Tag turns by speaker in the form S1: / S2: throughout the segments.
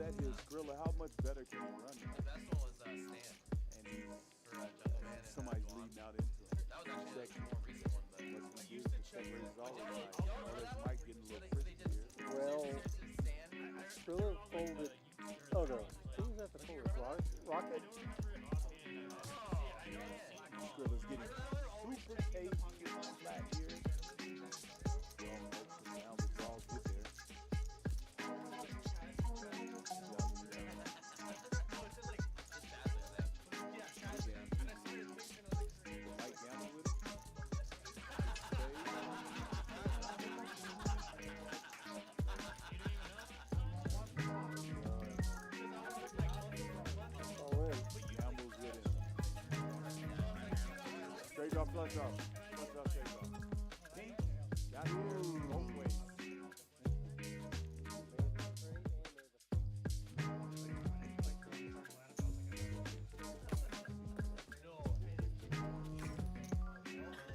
S1: set his Skrilla, how much better can he run?
S2: The best one was Stan.
S1: And he's
S2: For Jungle Man.
S1: somebody's leading out into him.
S2: That was actually the more recent one, but.
S1: What's he do? The check raise all the time. Oh, that's Mike getting a little frisky here.
S3: Well, Skrilla folded. Oh no, who was at the fold? Rocket?
S1: Skrilla's getting super cagey in the flat here. Well, folks, now the draws get there. Right down with it. Campbell's with him. Straight drop, flush drop. Flush drop, straight drop. Pink, got here, both ways.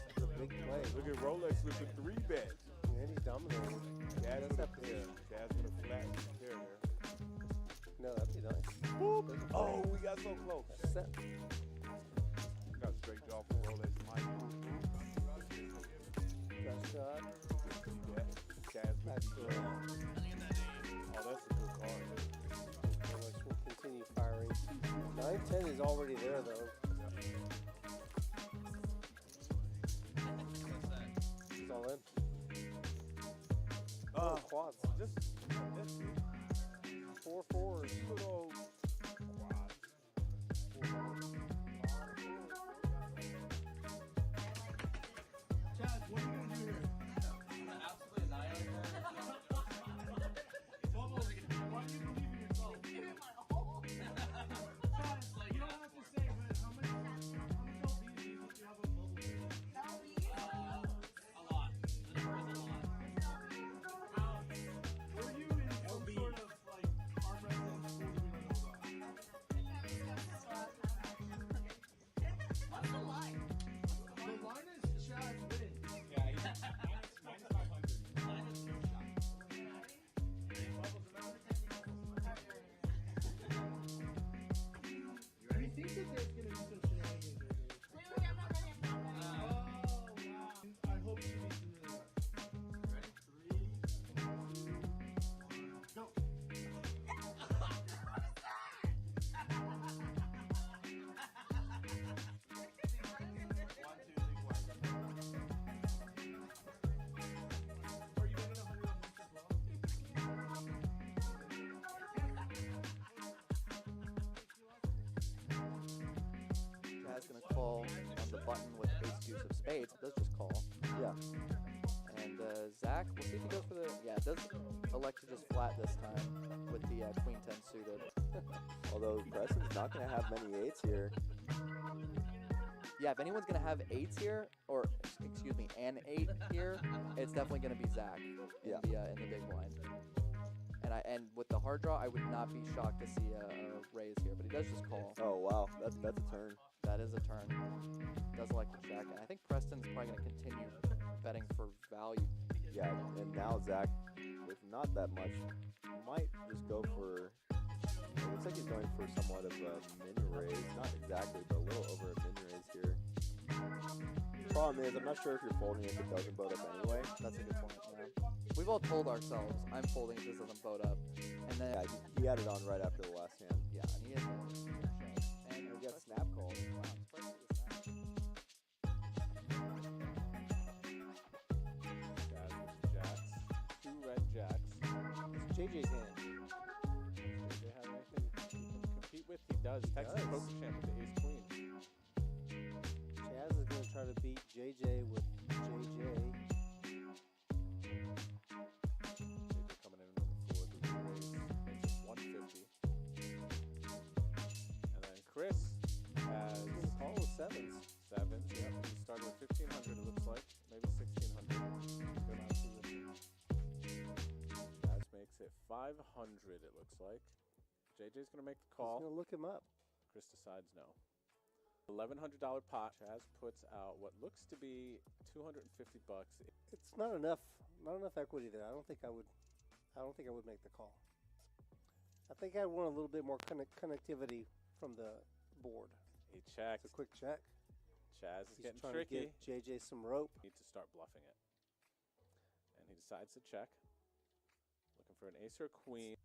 S3: It's a big play.
S1: Look at Rolex with the 3-bet.
S3: And he's dominating.
S1: Jazz with a pair. Jazz with a flat pair there.
S3: No, that'd be nice.
S1: Boop. Oh, we got so close.
S3: Set.
S1: Got straight draw for Rolex. Mike.
S3: Got shot.
S1: Jazz with
S3: That's
S1: the
S3: good.
S1: Oh, that's a good card.
S3: Rolex will continue firing. 9-10 is already there though. He's all in. Quads.
S1: Just that's it.
S3: 4 fours.
S1: Good old quad.
S4: Chad, what are you gonna do here?
S2: Absolutely annihilated her.
S4: Bubbles, why do you believe in yourself? Chad, you don't have to say, but how many LBs do you think you have on bubble?
S2: A lot. The number is a lot.
S4: Were you in some sort of like arm wrestling school that we don't know about?
S5: What's the line?
S4: The line is Chad's win.
S6: Yeah, he's minus 500.
S4: He thinks that there's gonna be some shenanigans there, dude. Oh, wow. I hope she beats him really well. Ready? 3, 2, 1, go. Are you winning 100 on this as well?
S7: Jazz gonna call on the button with ace deuce of spades. It does just call.
S3: Yeah.
S7: And Zach, we'll see if he goes for the. Yeah, it does elect to just flat this time with the queen 10 suited.
S8: Although Preston's not going to have many eights here.
S7: Yeah, if anyone's gonna have eights here, or excuse me, an 8 here, it's definitely gonna be Zach in
S8: Yeah.
S7: the big blind. And with the hard draw, I would not be shocked to see a raise here, but he does just call.
S8: Oh, wow. That's a turn.
S7: That is a turn. Does elect to check, and I think Preston's probably gonna continue betting for value.
S8: Yeah, and now Zach, with not that much, might just go for. It looks like he's going for somewhat of a mini raise. Not exactly, but a little over a mini raise here. Problem is, I'm not sure if you're folding if it doesn't boat up anyway.
S7: That's a good point. Yeah. We've all told ourselves, I'm folding if this doesn't boat up, and then
S8: Yeah, he had it on right after the last hand.
S7: yeah, and he is.
S8: And we got snap calls.
S7: Wow, I'm surprised he gets snap.
S1: Jazz with jacks. 2 red jacks.
S3: It's JJ's hand.
S1: Does they have anything he can compete with? He does. Texas
S3: does.
S1: Poker Champ with the ace queen.
S3: Jazz is going to try to beat JJ with JJ.
S1: JJ coming in for the raise. Makes it 150. And then Chris has
S3: He's going to call with sevens.
S1: 7s. Yep. He started with 1,500, it looks like. Maybe 1,600. Good out of position. Jazz makes it 500, it looks like. JJ's going to make the
S3: He's
S1: call.
S3: going to look him up.
S1: Chris decides no. $1,100 pot. Chaz puts out what looks to be $250.
S3: It's not enough equity there. I don't think I would make the call. I think I want a little bit more connectivity from the board.
S1: He checks.
S3: It's a quick check.
S1: Chaz is
S3: He's
S1: getting
S3: trying
S1: tricky.
S3: to give JJ some rope.
S1: Need to start bluffing it. And he decides to check. Looking for an ace or queen.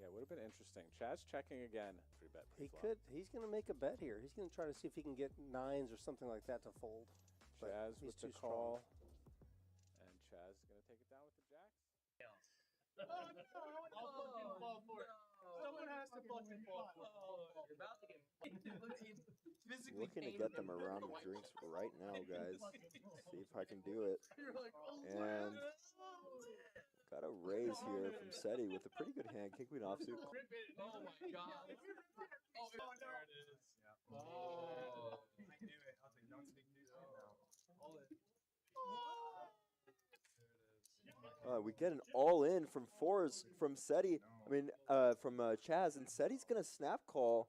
S1: Yeah, it would have been interesting. Chaz checking again. 3-bet
S3: He
S1: pre-flop.
S3: could. He's going to make a bet here. He's going to try to see if he can get nines or something like that to fold. But
S1: Chaz
S3: he's
S1: with
S3: too
S1: the
S3: strong.
S1: call. And Chaz is going to take it down with the jacks.
S6: Oh, no, I'll fucking fall for it. Someone has to fucking fall for it.
S2: You're about to get physically
S8: Looking to get them around the drinks right now, guys. See if I can do it. And got a raise here from Seti with a pretty good hand. King Queen offsuit.
S6: Oh my god. Oh, there it is. Yeah. Oh. I knew it. I was like, don't speak too soon now. Hold it.
S8: We get an all-in from fours from Seti. I mean, from Chaz, and Seti's gonna snap call.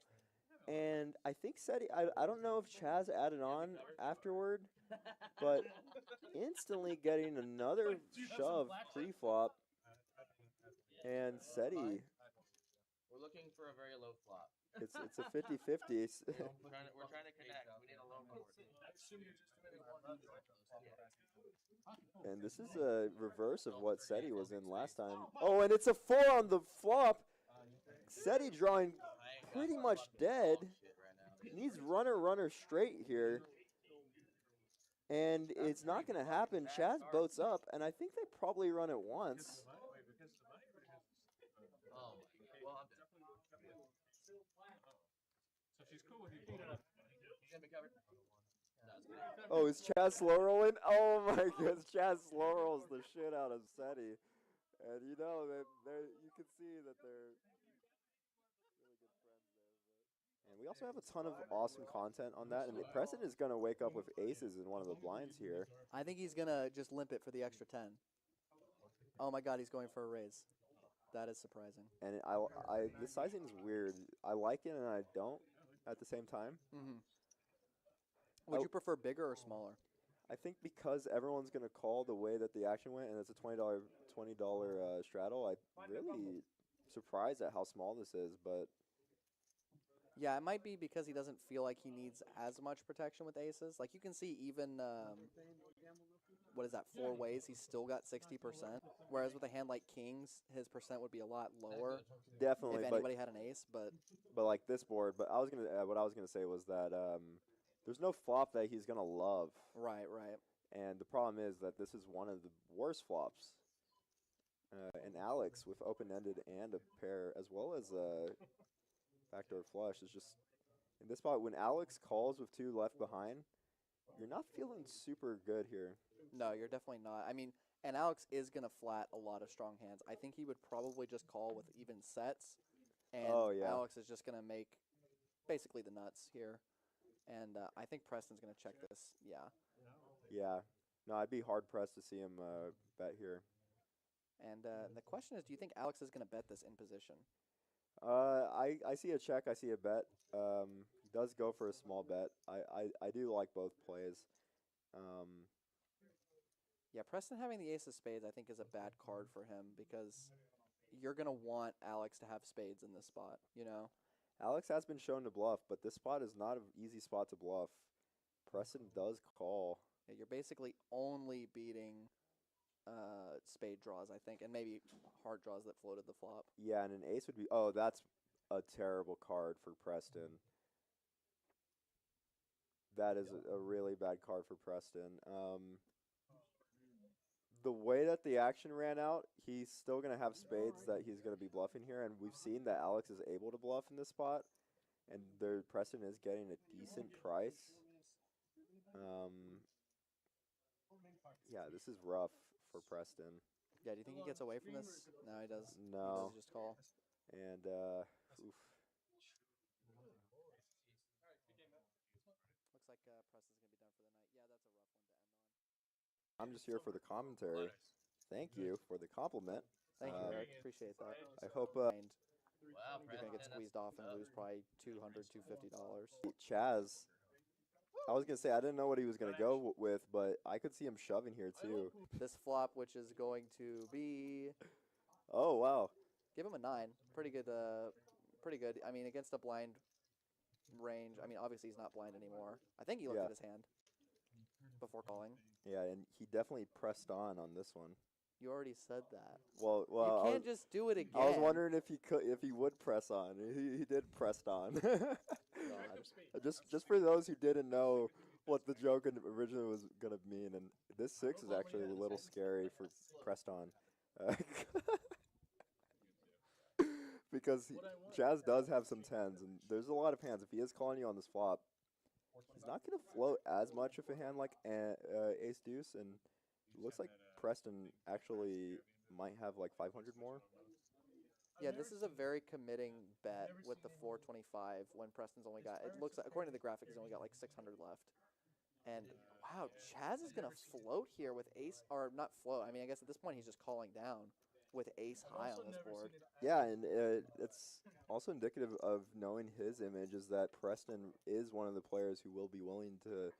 S8: And I think Seti, I don't know if Chaz added on afterward, but instantly getting another shove pre-flop. And Seti,
S2: We're looking for a very low flop.
S8: it's a 50-50.
S2: We're trying to connect. We need a low board.
S8: And this is a reverse of what Seti was in last time. Oh, and it's a 4 on the flop. Seti drawing pretty much dead. Needs runner straight here. And it's not going to happen. Chaz boats up, and I think they probably run it once.
S2: Oh my. Well, I'm dead.
S6: So she's cool with you pulling up.
S2: He's gonna be covered. No, it's good.
S8: Oh, is Chaz slow rolling? Oh my goodness, Chaz slow rolls the shit out of Seti. And you know, you can see that they're really good friends there. And we also have a ton of awesome content on that. And Preston is going to wake up with aces in one of the blinds here.
S7: I think he's going to just limp it for the extra 10. Oh my god, he's going for a raise. That is surprising.
S8: And the sizing is weird. I like it and I don't at the same time.
S7: Mm-hmm. Would you prefer bigger or smaller?
S8: I think because everyone's going to call the way that the action went, and it's a $20 straddle, I'm really surprised at how small this is, but...
S7: Yeah, it might be because he doesn't feel like he needs as much protection with aces. Like, you can see even, what is that, 4 ways, he's still got 60%. Whereas with a hand like kings, his percent would be a lot lower.
S8: Definitely,
S7: if anybody had an ace, but
S8: like this board. But what I was gonna say was that there's no flop that he's gonna love.
S7: Right.
S8: And the problem is that this is one of the worst flops. And Alex with open-ended and a pair, as well as backdoor flush, is just in this spot when Alex calls with 2 left behind. You're not feeling super good here.
S7: no, you're definitely not. I mean, and Alex is going to flat a lot of strong hands. I think he would probably just call with even sets. And Alex is just going to make basically the nuts here. And I think Preston's going to check this. Yeah.
S8: Yeah. No, I'd be hard-pressed to see him bet here.
S7: And the question is, do you think Alex is going to bet this in position?
S8: I see a check. I see a bet. He does go for a small bet. I do like both plays.
S7: Yeah, Preston having the ace of spades, I think, is a bad card for him because you're going to want Alex to have spades in this spot, you know?
S8: Alex has been shown to bluff, but this spot is not an easy spot to bluff. Preston does call.
S7: Yeah, you're basically only beating spade draws, I think, and maybe hard draws that floated the flop.
S8: Yeah, and an ace would be... Oh, that's a terrible card for Preston. That is a really bad card for Preston. The way that the action ran out, he's still going to have spades that he's going to be bluffing here, and we've seen that Alex is able to bluff in this spot, and Preston is getting a decent price. Yeah, this is rough for Preston.
S7: Yeah, do you think he gets away from this? No, he does.
S8: No.
S7: He does just call.
S8: And, oof.
S7: Looks like Preston's going to be done for the night. Yeah, that's a rough one to end on.
S8: I'm just here for the commentary. Thank you for the compliment.
S7: Thank you, Eric. Appreciate that.
S8: I hope
S2: Wow,
S7: you're going to get squeezed off and lose probably $200, $250.
S8: Chaz. I was going to say, I didn't know what he was going to go with, but I could see him shoving here, too.
S7: This flop, which is going to be...
S8: Oh, wow.
S7: Give him a 9. Pretty good. Pretty good. I mean, against a blind range. I mean, obviously he's not blind anymore. I think he looked at his hand before calling.
S8: Yeah, and he definitely pressed on this one.
S7: You already said that.
S8: Well,
S7: you can't just do it again.
S8: I was wondering if he would press on. He did press on. Just for those who didn't know what the joke originally was gonna mean, and this 6 is actually a little scary for pressed on, because Chaz does have some 10s, and there's a lot of hands. If he is calling you on this flop, he's not gonna float as much of a hand like Ace Deuce, and it looks like Preston actually might have like 500 more.
S7: Yeah, this is a very committing bet with the 425 when Preston's only got, it looks like, according to the graphic, he's only got like 600 left. And wow, Chaz is going to float here with ace, or not float, I mean, I guess at this point he's just calling down with ace high on this board.
S8: Yeah, and it's also indicative of knowing his image is that Preston is one of the players who will be willing to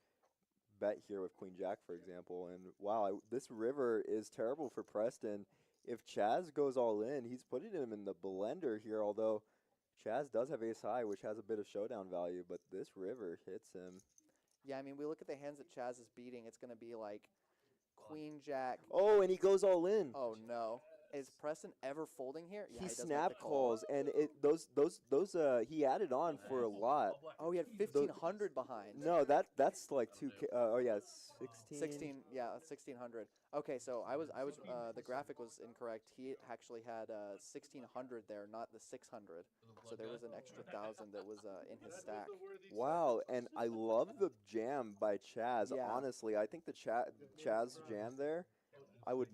S8: bet here with Queen Jack, for example. And wow, this river is terrible for Preston. If Chaz goes all in, he's putting him in the blender here, although Chaz does have ace high, which has a bit of showdown value, but this river hits him.
S7: Yeah, I mean, we look at the hands that Chaz is beating, it's going to be like Queen Jack.
S8: Oh, and he goes all in.
S7: Oh, no. Is Preston ever folding here? Yeah,
S8: he
S7: does make
S8: snap
S7: the call.
S8: calls, and he added on for a lot.
S7: Oh, he had 1,500 behind.
S8: No, that's like 2K. Oh yeah,
S7: 16. Yeah, 1,600. Okay, so I was the graphic was incorrect. He actually had 1,600 there, not the 600. So there was an extra 1,000 that was in his stack.
S8: Wow, and I love the jam by Chaz.
S7: Yeah.
S8: Honestly, I think the Chaz jam there, I would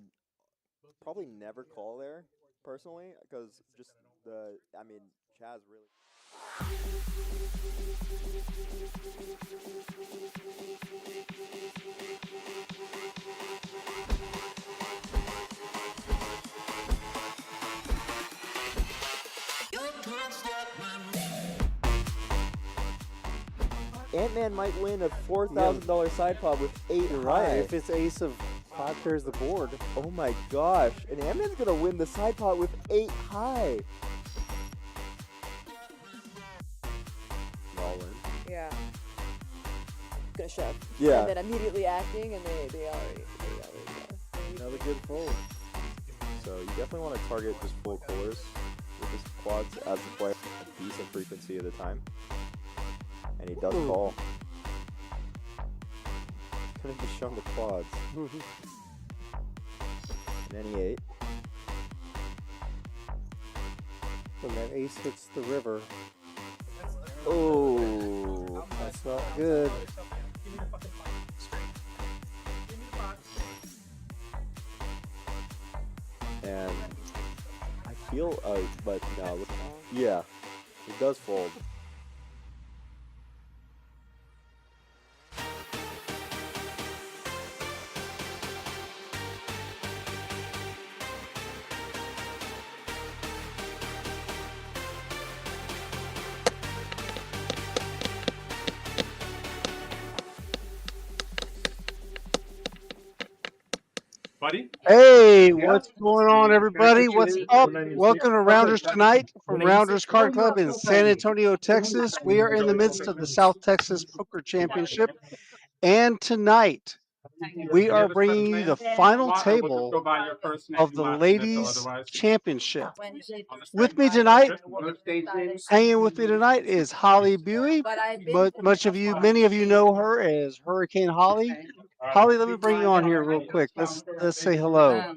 S8: probably never call there personally, because just Chaz really. Ant-Man might win a $4,000 side pot with 8
S3: You're
S8: high.
S3: right. If it's ace of 5 pairs the board.
S8: Oh my gosh. And Ant-Man's going to win the side pot with 8 high. All in.
S5: Yeah. Gonna shove.
S8: Yeah.
S5: And then immediately acting, and they already
S3: Another good fold.
S8: So you definitely want to target just full colors with his quads as the player a decent frequency of the time. And he does call. Couldn't be shown the quads. And then he 8.
S3: When that ace hits the river,
S8: Oh,
S3: that's not good.
S8: and I feel, but no, yeah, he does fold.
S6: Buddy?
S9: Hey, what's going on, everybody? What's up? Welcome to Rounders Tonight from Rounders Card Club in San Antonio, Texas. We are in the midst of the South Texas Poker Championship, and tonight we are bringing you the final table of the Ladies Championship. With me tonight, hanging with me tonight is Holly Buey, but many of you know her as Hurricane Holly. Holly, let me bring you on here real quick. Let's say hello.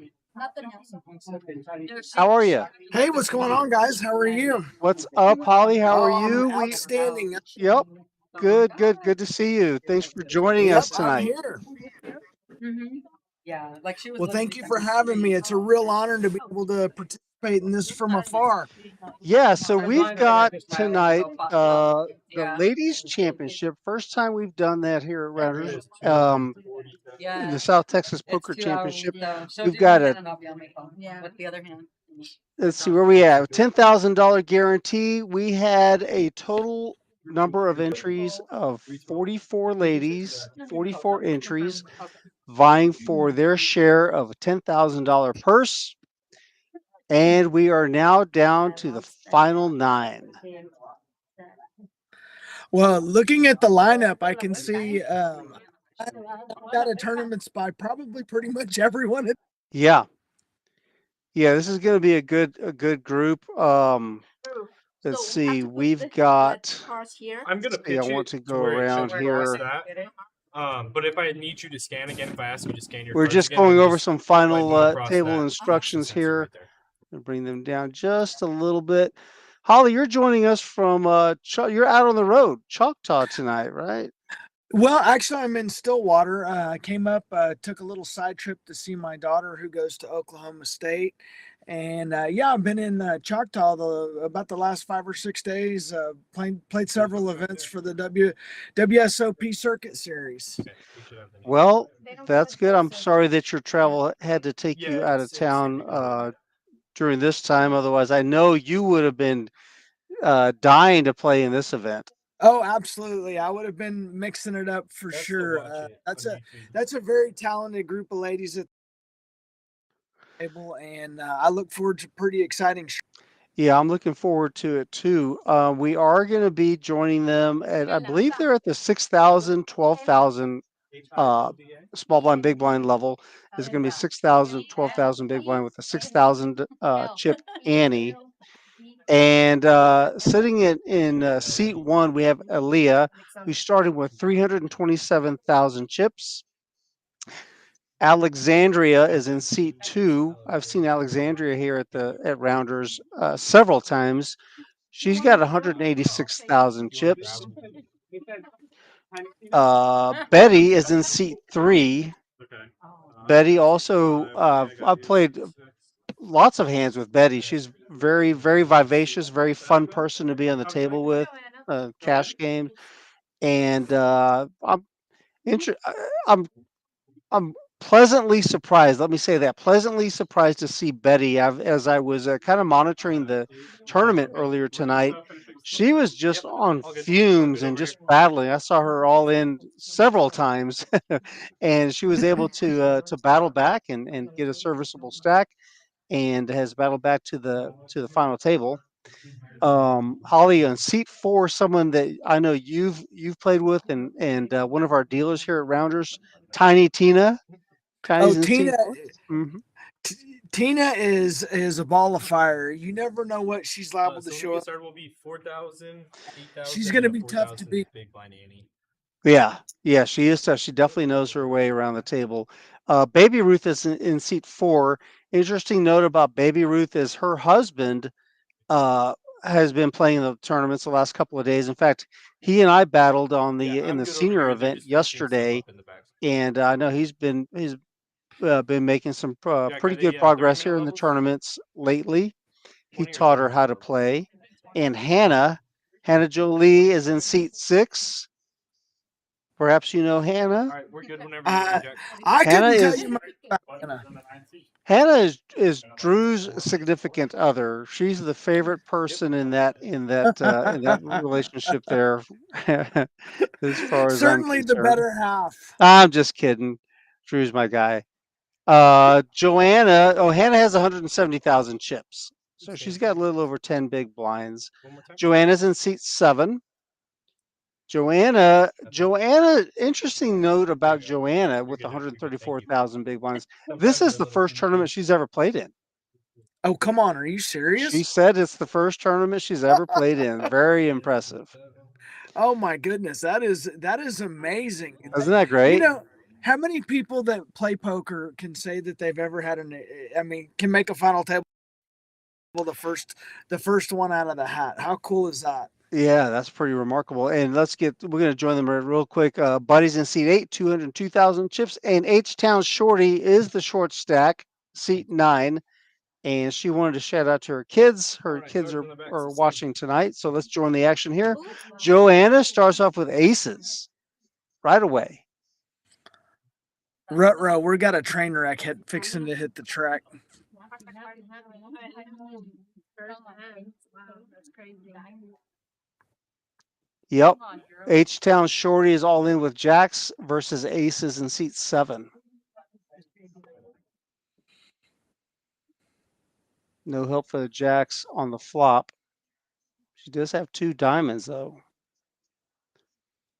S9: How are you?
S10: Hey, what's going on, guys? How are you?
S9: What's up, Holly? How are you?
S10: Outstanding.
S9: Yep. Good to see you. Thanks for joining us tonight.
S10: I'm here. Yeah, like she was. Well, thank you for having me. It's a real honor to be able to participate in this from afar.
S9: Yeah, so we've got tonight the Ladies Championship. First time we've done that here at Rounders. In the South Texas Poker Championship. We've got with the other hand. Let's see where we at. $10,000 guarantee. We had a total number of entries of 44 ladies, 44 entries, vying for their share of a $10,000 purse. And we are now down to the final 9.
S10: Well, looking at the lineup, I can see out of tournaments by probably pretty much everyone.
S9: Yeah. Yeah, this is going to be a good group. Let's see. We've got.
S6: I'm gonna
S9: See, I
S6: pitch
S9: want
S6: it
S9: to
S6: to
S9: go
S6: where it
S9: around
S6: should cross
S9: here.
S6: that. But if I need you to scan again, if I ask you to scan your
S9: We're
S6: cards
S9: just
S6: again,
S9: going
S6: then
S9: over
S6: just
S9: some
S6: go ahead and
S9: final
S6: move across
S9: table
S6: that
S9: instructions
S6: sensor
S9: here.
S6: right there.
S9: And bring them down just a little bit. Holly, you're joining us from you're out on the road, Choctaw tonight, right?
S10: Well, actually, I'm in Stillwater. I came up, took a little side trip to see my daughter who goes to Oklahoma State. And yeah, I've been in Choctaw about the last 5 or 6 days. Played several events for the WSOP Circuit Series.
S6: Okay, we should have the name.
S9: Well, that's good. I'm sorry that your travel had to take you out of
S6: it's
S9: town during this time. Otherwise, I know you would have been dying to play in this event.
S10: Oh, absolutely! I would have been mixing it up for
S6: That's
S10: sure. That's a very talented group of ladies at the table, and I look forward to pretty exciting.
S9: Yeah, I'm looking forward to it too. We are going to be joining them at, I believe they're at the 6,000, 12,000 small blind, big blind level. Is going to be 6,000, 12,000 big blind with a 6,000 chip Annie. And sitting in seat 1, we have Aaliyah, who's starting with 327,000 chips. Alexandria is in seat 2. I've seen Alexandria here at Rounders several times. She's got 186,000 chips. Betty is in seat 3. Betty also, I've played lots of hands with Betty. She's very, very vivacious, very fun person to be on the table with, cash games. And I'm I'm pleasantly surprised. Let me say that pleasantly surprised to see Betty. As I was kind of monitoring the tournament earlier tonight, she was just on fumes and just battling. I saw her all in several times, and she was able to battle back and get a serviceable stack, and has battled back to the final table. Holly, on seat 4, someone that I know you've played with, and one of our dealers here at Rounders, Tiny Tina.
S10: Oh,
S9: Tiny's in
S10: Tina.
S9: seat 4. Mm-hmm.
S10: Tina is a ball of fire. You never know what she's liable to show up.
S6: Start will be 4,000, 8,000.
S10: She's going to be tough to beat.
S6: Big blind Annie.
S9: Yeah, she is tough. She definitely knows her way around the table. Baby Ruth is in seat 4. Interesting note about Baby Ruth is her husband has been playing the tournaments the last couple of days. In fact, he and I battled in the senior event yesterday, and I know he's been making some pretty good progress here in the tournaments lately. He taught her how to play. And Hannah Jolie is in seat 6. Perhaps you know Hannah.
S6: All right, we're good whenever you're ready, Jack.
S10: I couldn't tell you much about Hannah.
S9: Hannah is Drew's significant other. She's the favorite person in that relationship there. As far as
S10: Certainly
S9: I'm
S10: the
S9: concerned.
S10: better half.
S9: I'm just kidding. Drew's my guy. Joanna, Hannah has 170,000 chips. So she's got a little over 10 big blinds. Joanna's in seat 7. Joanna, interesting note about Joanna with 134,000 big blinds. This is the first tournament she's ever played in.
S10: Oh, come on. Are you serious?
S9: She said it's the first tournament she's ever played in. Very impressive.
S10: Oh my goodness. That is amazing.
S9: Isn't that great?
S10: You know, how many people that play poker can say that they've ever had can make a final table the first one out of the hat? How cool is that?
S9: Yeah, that's pretty remarkable. And we're going to join them real quick. Buddy's in seat 8, 202,000 chips. And H-Town Shorty is the short stack, seat 9. And she wanted to shout out to her kids. Her kids are watching tonight. So let's join the action here. Joanna starts off with aces right away.
S10: Rut-row, we got a train wreck fixing to hit the track.
S9: Yep. H-Town Shorty is all in with jacks versus aces in seat 7. No help for the jacks on the flop. She does have 2 diamonds, though.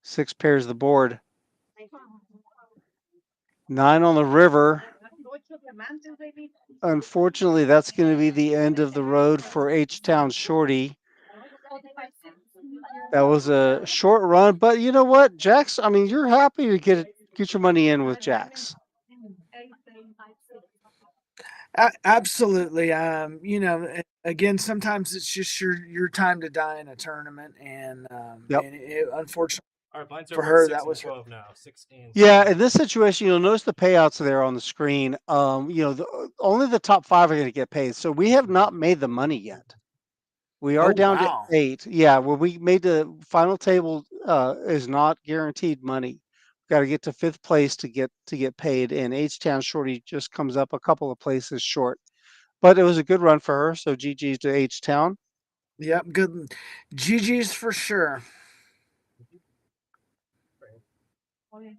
S9: 6 pairs the board. 9 on the river. Unfortunately, that's going to be the end of the road for H-Town Shorty. That was a short run, but you know what, Jacks? I mean, you're happy to get your money in with Jacks.
S10: Absolutely. Again, sometimes it's just your time to die in a tournament, and
S9: Yep.
S10: and unfortunately
S6: All right, blinds
S10: for
S6: are
S10: her,
S6: 6
S10: that
S6: and
S10: was
S6: 12 now. 16.
S9: Yeah, in this situation, you'll notice the payouts there on the screen. Only the top 5 are going to get paid. So we have not made the money yet. We are down
S10: wow.
S9: to 8. Yeah, when we made the final table is not guaranteed money. Got to get to 5th place to get paid, and H-Town Shorty just comes up a couple of places short. But it was a good run for her, so GG's to H-Town.
S10: Yep, good. GG's for sure.
S6: All in.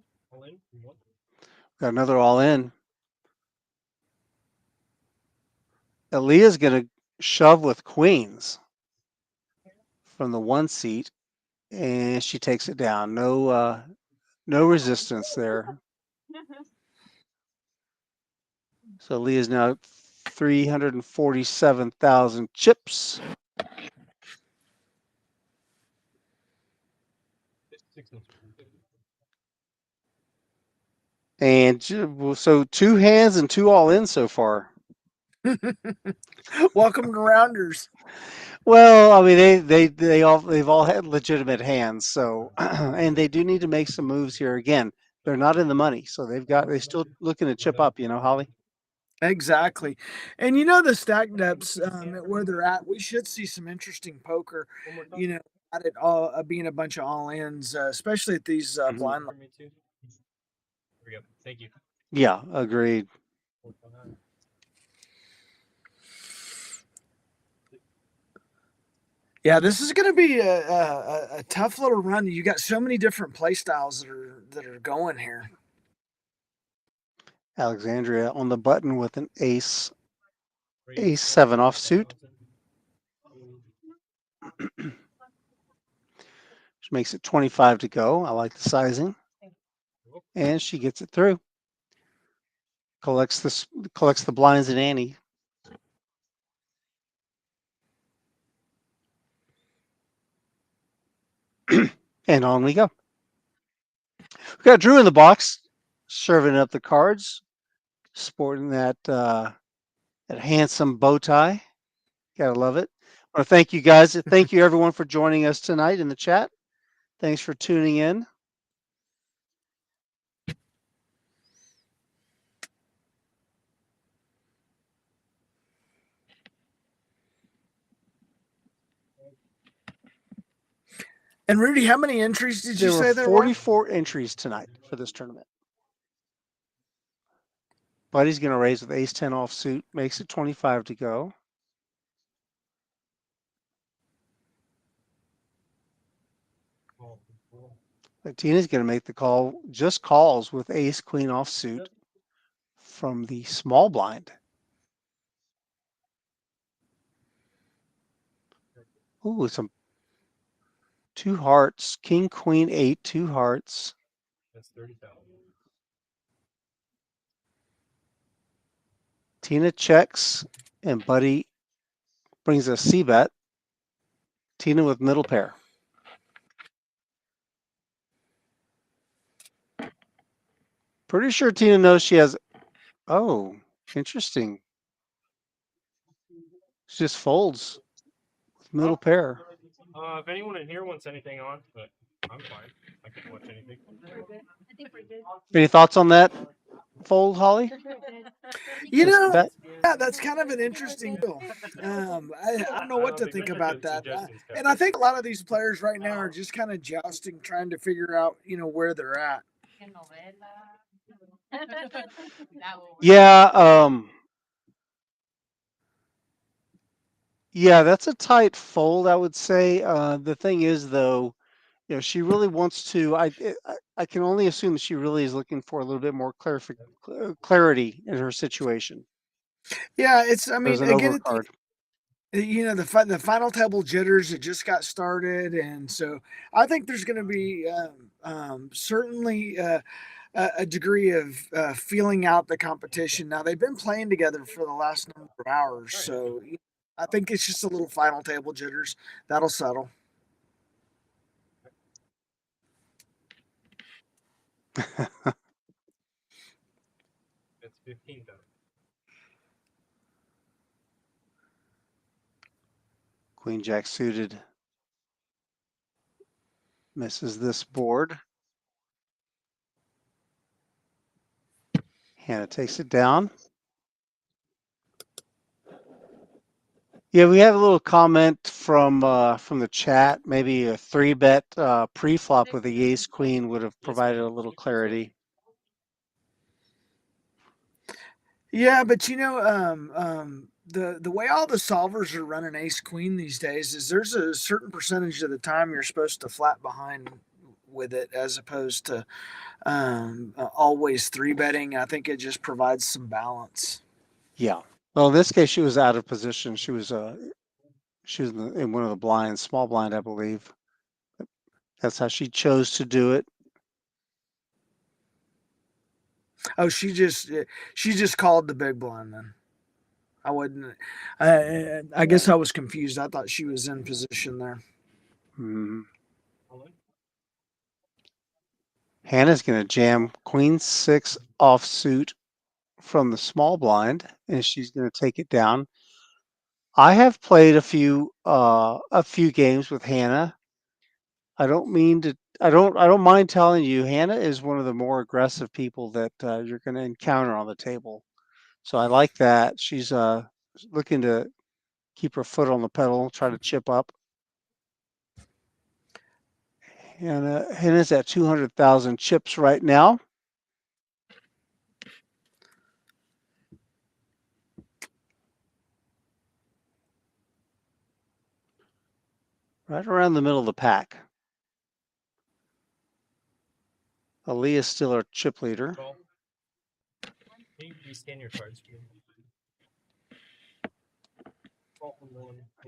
S9: Got another all in. Aaliyah's going to shove with queens from the 1 seat, and she takes it down. No resistance there. So Leah's now 347,000 chips. And so 2 hands and 2 all in so far.
S10: Welcome to Rounders.
S9: Well, I mean they've all had legitimate hands, so and they do need to make some moves here. Again, they're not in the money, so they're still looking to chip up, Holly.
S10: Exactly. And the stack depths at where they're at, we should see some interesting poker, at it all being a bunch of all-ins, especially at these blind lines.
S6: There we go. Thank you.
S9: Yeah, agreed.
S10: Yeah, this is going to be a tough little run. You got so many different play styles that are going here.
S9: Alexandria on the button with an ace 7 offsuit. Which makes it 25 to go. I like the sizing. And she gets it through. Collects the blinds and ante. And on we go. We've got Drew in the box, serving up the cards, sporting that handsome bow tie. Gotta love it. I want to thank you guys. Thank you everyone for joining us tonight in the chat. Thanks for tuning in.
S10: And Rudy, how many entries did you say there were?
S9: 44 entries tonight for this tournament. Buddy's going to raise with ace 10 offsuit, makes it 25 to go. Tina's going to make the call, just calls with ace queen offsuit from the small blind. Ooh, some 2 hearts, king, queen, 8, 2 hearts.
S6: That's 30,000.
S9: Tina checks, and Buddy brings a C bet. Tina with middle pair. Pretty sure Tina knows she has. Oh, interesting. She just folds with middle pair.
S6: If anyone in here wants anything on, but I'm fine. I can watch anything.
S9: Any thoughts on that fold, Holly?
S10: Yeah, that's kind of an interesting deal. I don't know what to think about that. And I think a lot of these players right now are just kind of jousting, trying to figure out, where they're at.
S9: Yeah, yeah, that's a tight fold, I would say. The thing is, though, she really wants to. I can only assume that she really is looking for a little bit more clarity in her situation.
S10: Yeah, it's. I mean,
S9: There's an
S10: again,
S9: overcard.
S10: You know, the final table jitters, it just got started, and so I think there's going to be certainly a degree of feeling out the competition. Now they've been playing together for the last number of hours, so I think it's just a little final table jitters that'll settle.
S6: It's 15 though.
S9: Queen Jack suited misses this board. Hannah takes it down. Yeah, we have a little comment from the chat. Maybe a 3-bet pre-flop with the ace queen would have provided a little clarity.
S10: Yeah, but you know, the way all the solvers are running ace queen these days is there's a certain percentage of the time you're supposed to flat behind with it as opposed to always 3-betting. I think it just provides some balance.
S9: Yeah. Well, in this case, she was out of position. She was in one of the blinds, small blind, I believe. That's how she chose to do it.
S10: Oh, she just called the big blind then. I wouldn't. I guess I was confused. I thought she was in position there.
S9: Mm-hmm. Hannah's going to jam queen 6 offsuit from the small blind, and she's going to take it down. I have played a few games with Hannah. I don't mind telling you, Hannah is one of the more aggressive people that you're going to encounter on the table. So I like that. She's looking to keep her foot on the pedal, try to chip up. Hannah's at 200,000 chips right now. Right around the middle of the pack. Aaliyah's still our chip leader.
S6: Can you scan your cards?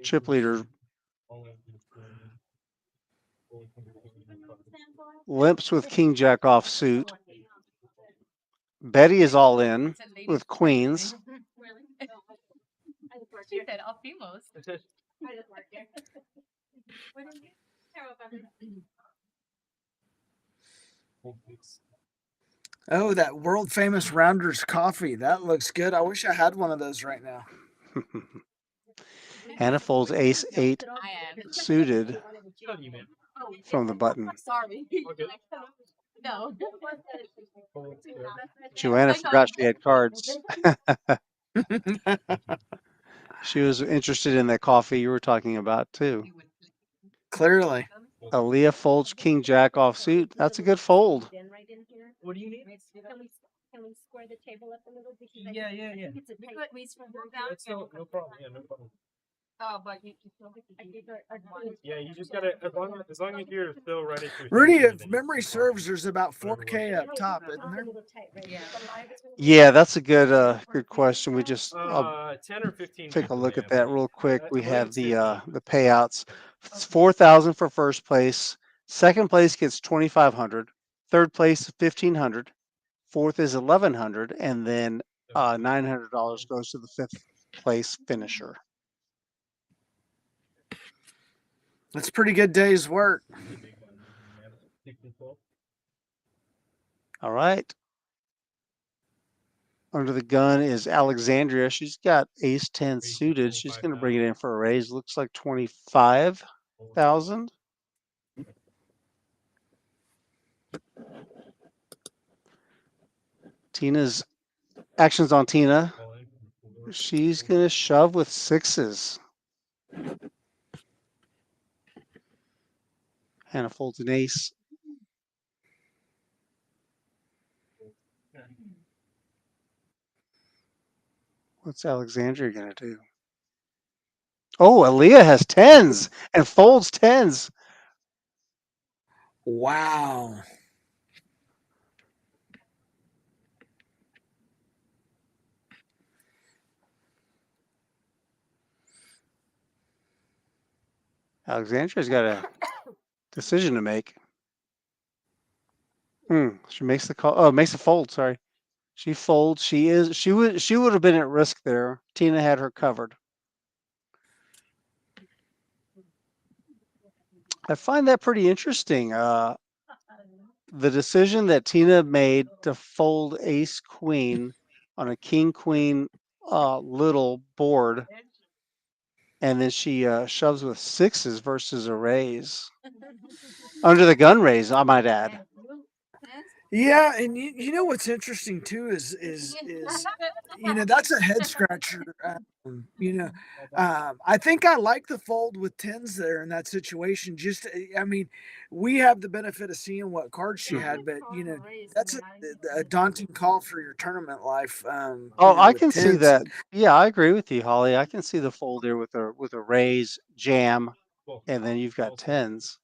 S9: Chip leader limps with king jack off suit. Betty is all in with queens.
S10: Oh, that world famous Rounders coffee. That looks good. I wish I had one of those right now.
S9: Hannah folds ace 8 suited from the button.
S5: No.
S9: Joanna forgot she had cards. She was interested in that coffee you were talking about too.
S10: Clearly.
S9: Aaliyah folds king jack off suit. That's a good fold.
S6: What do you need?
S5: Can we square the table up a little bit?
S6: Yeah.
S5: It's a big squeeze from her down.
S6: That's no problem. Yeah, no problem.
S5: Oh, but you still
S6: Yeah, you just gotta as long as you're still ready to.
S10: Rudy, if memory serves, there's about 4K up top, isn't there?
S9: Yeah, that's a good question. We just
S6: 10 or 15.
S9: take a look at that real quick. We have the
S6: 15.
S9: payouts. It's 4,000 for first place. Second place gets 2,500. Third place 1,500. Fourth is 1,100, and then $900 goes to the fifth place finisher.
S10: That's a pretty good day's work.
S9: All right. Under the gun is Alexandria. She's got ace 10 suited. She's going to bring it in for a raise. Looks like 25,000. Tina's actions on Tina. She's going to shove with sixes. Hannah folds an ace. What's Alexandria going to do? Oh, Aaliyah has tens and folds tens.
S10: Wow.
S9: Alexandra's got a decision to make. She makes the call. Oh, makes a fold. Sorry, she folds. She would have been at risk there. Tina had her covered. I find that pretty interesting. The decision that Tina made to fold ace queen on a king queen little board, and then she shoves with sixes versus a raise under the gun raise, I might add.
S10: Yeah, and you know what's interesting too is that's a head scratcher. I think I like the fold with tens there in that situation. Just, I mean, we have the benefit of seeing what cards she had, but that's a daunting call for your tournament life.
S9: Oh, I
S10: With
S9: can see
S10: tens.
S9: that. Yeah, I agree with you, Holly. I can see the fold there with a raise jam, and then you've got tens.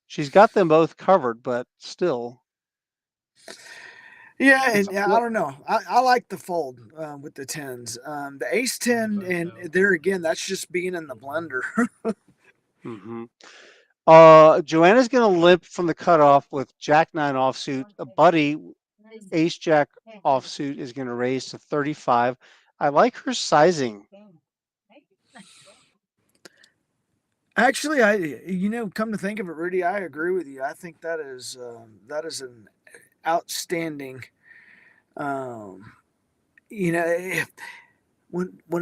S9: She's got them both covered, but still.
S10: Yeah,
S9: It's
S10: and
S9: a
S10: I
S9: flip.
S10: don't know. I like the fold with the tens. The ace ten, and there again, that's just being in the blender.
S9: hmm Joanna's going to limp from the cutoff with Jack 9 offsuit. A buddy, Ace Jack offsuit, is going to raise to 35. I like her sizing.
S10: Actually, come to think of it, Rudy, I agree with you. I think that is an outstanding. Um, when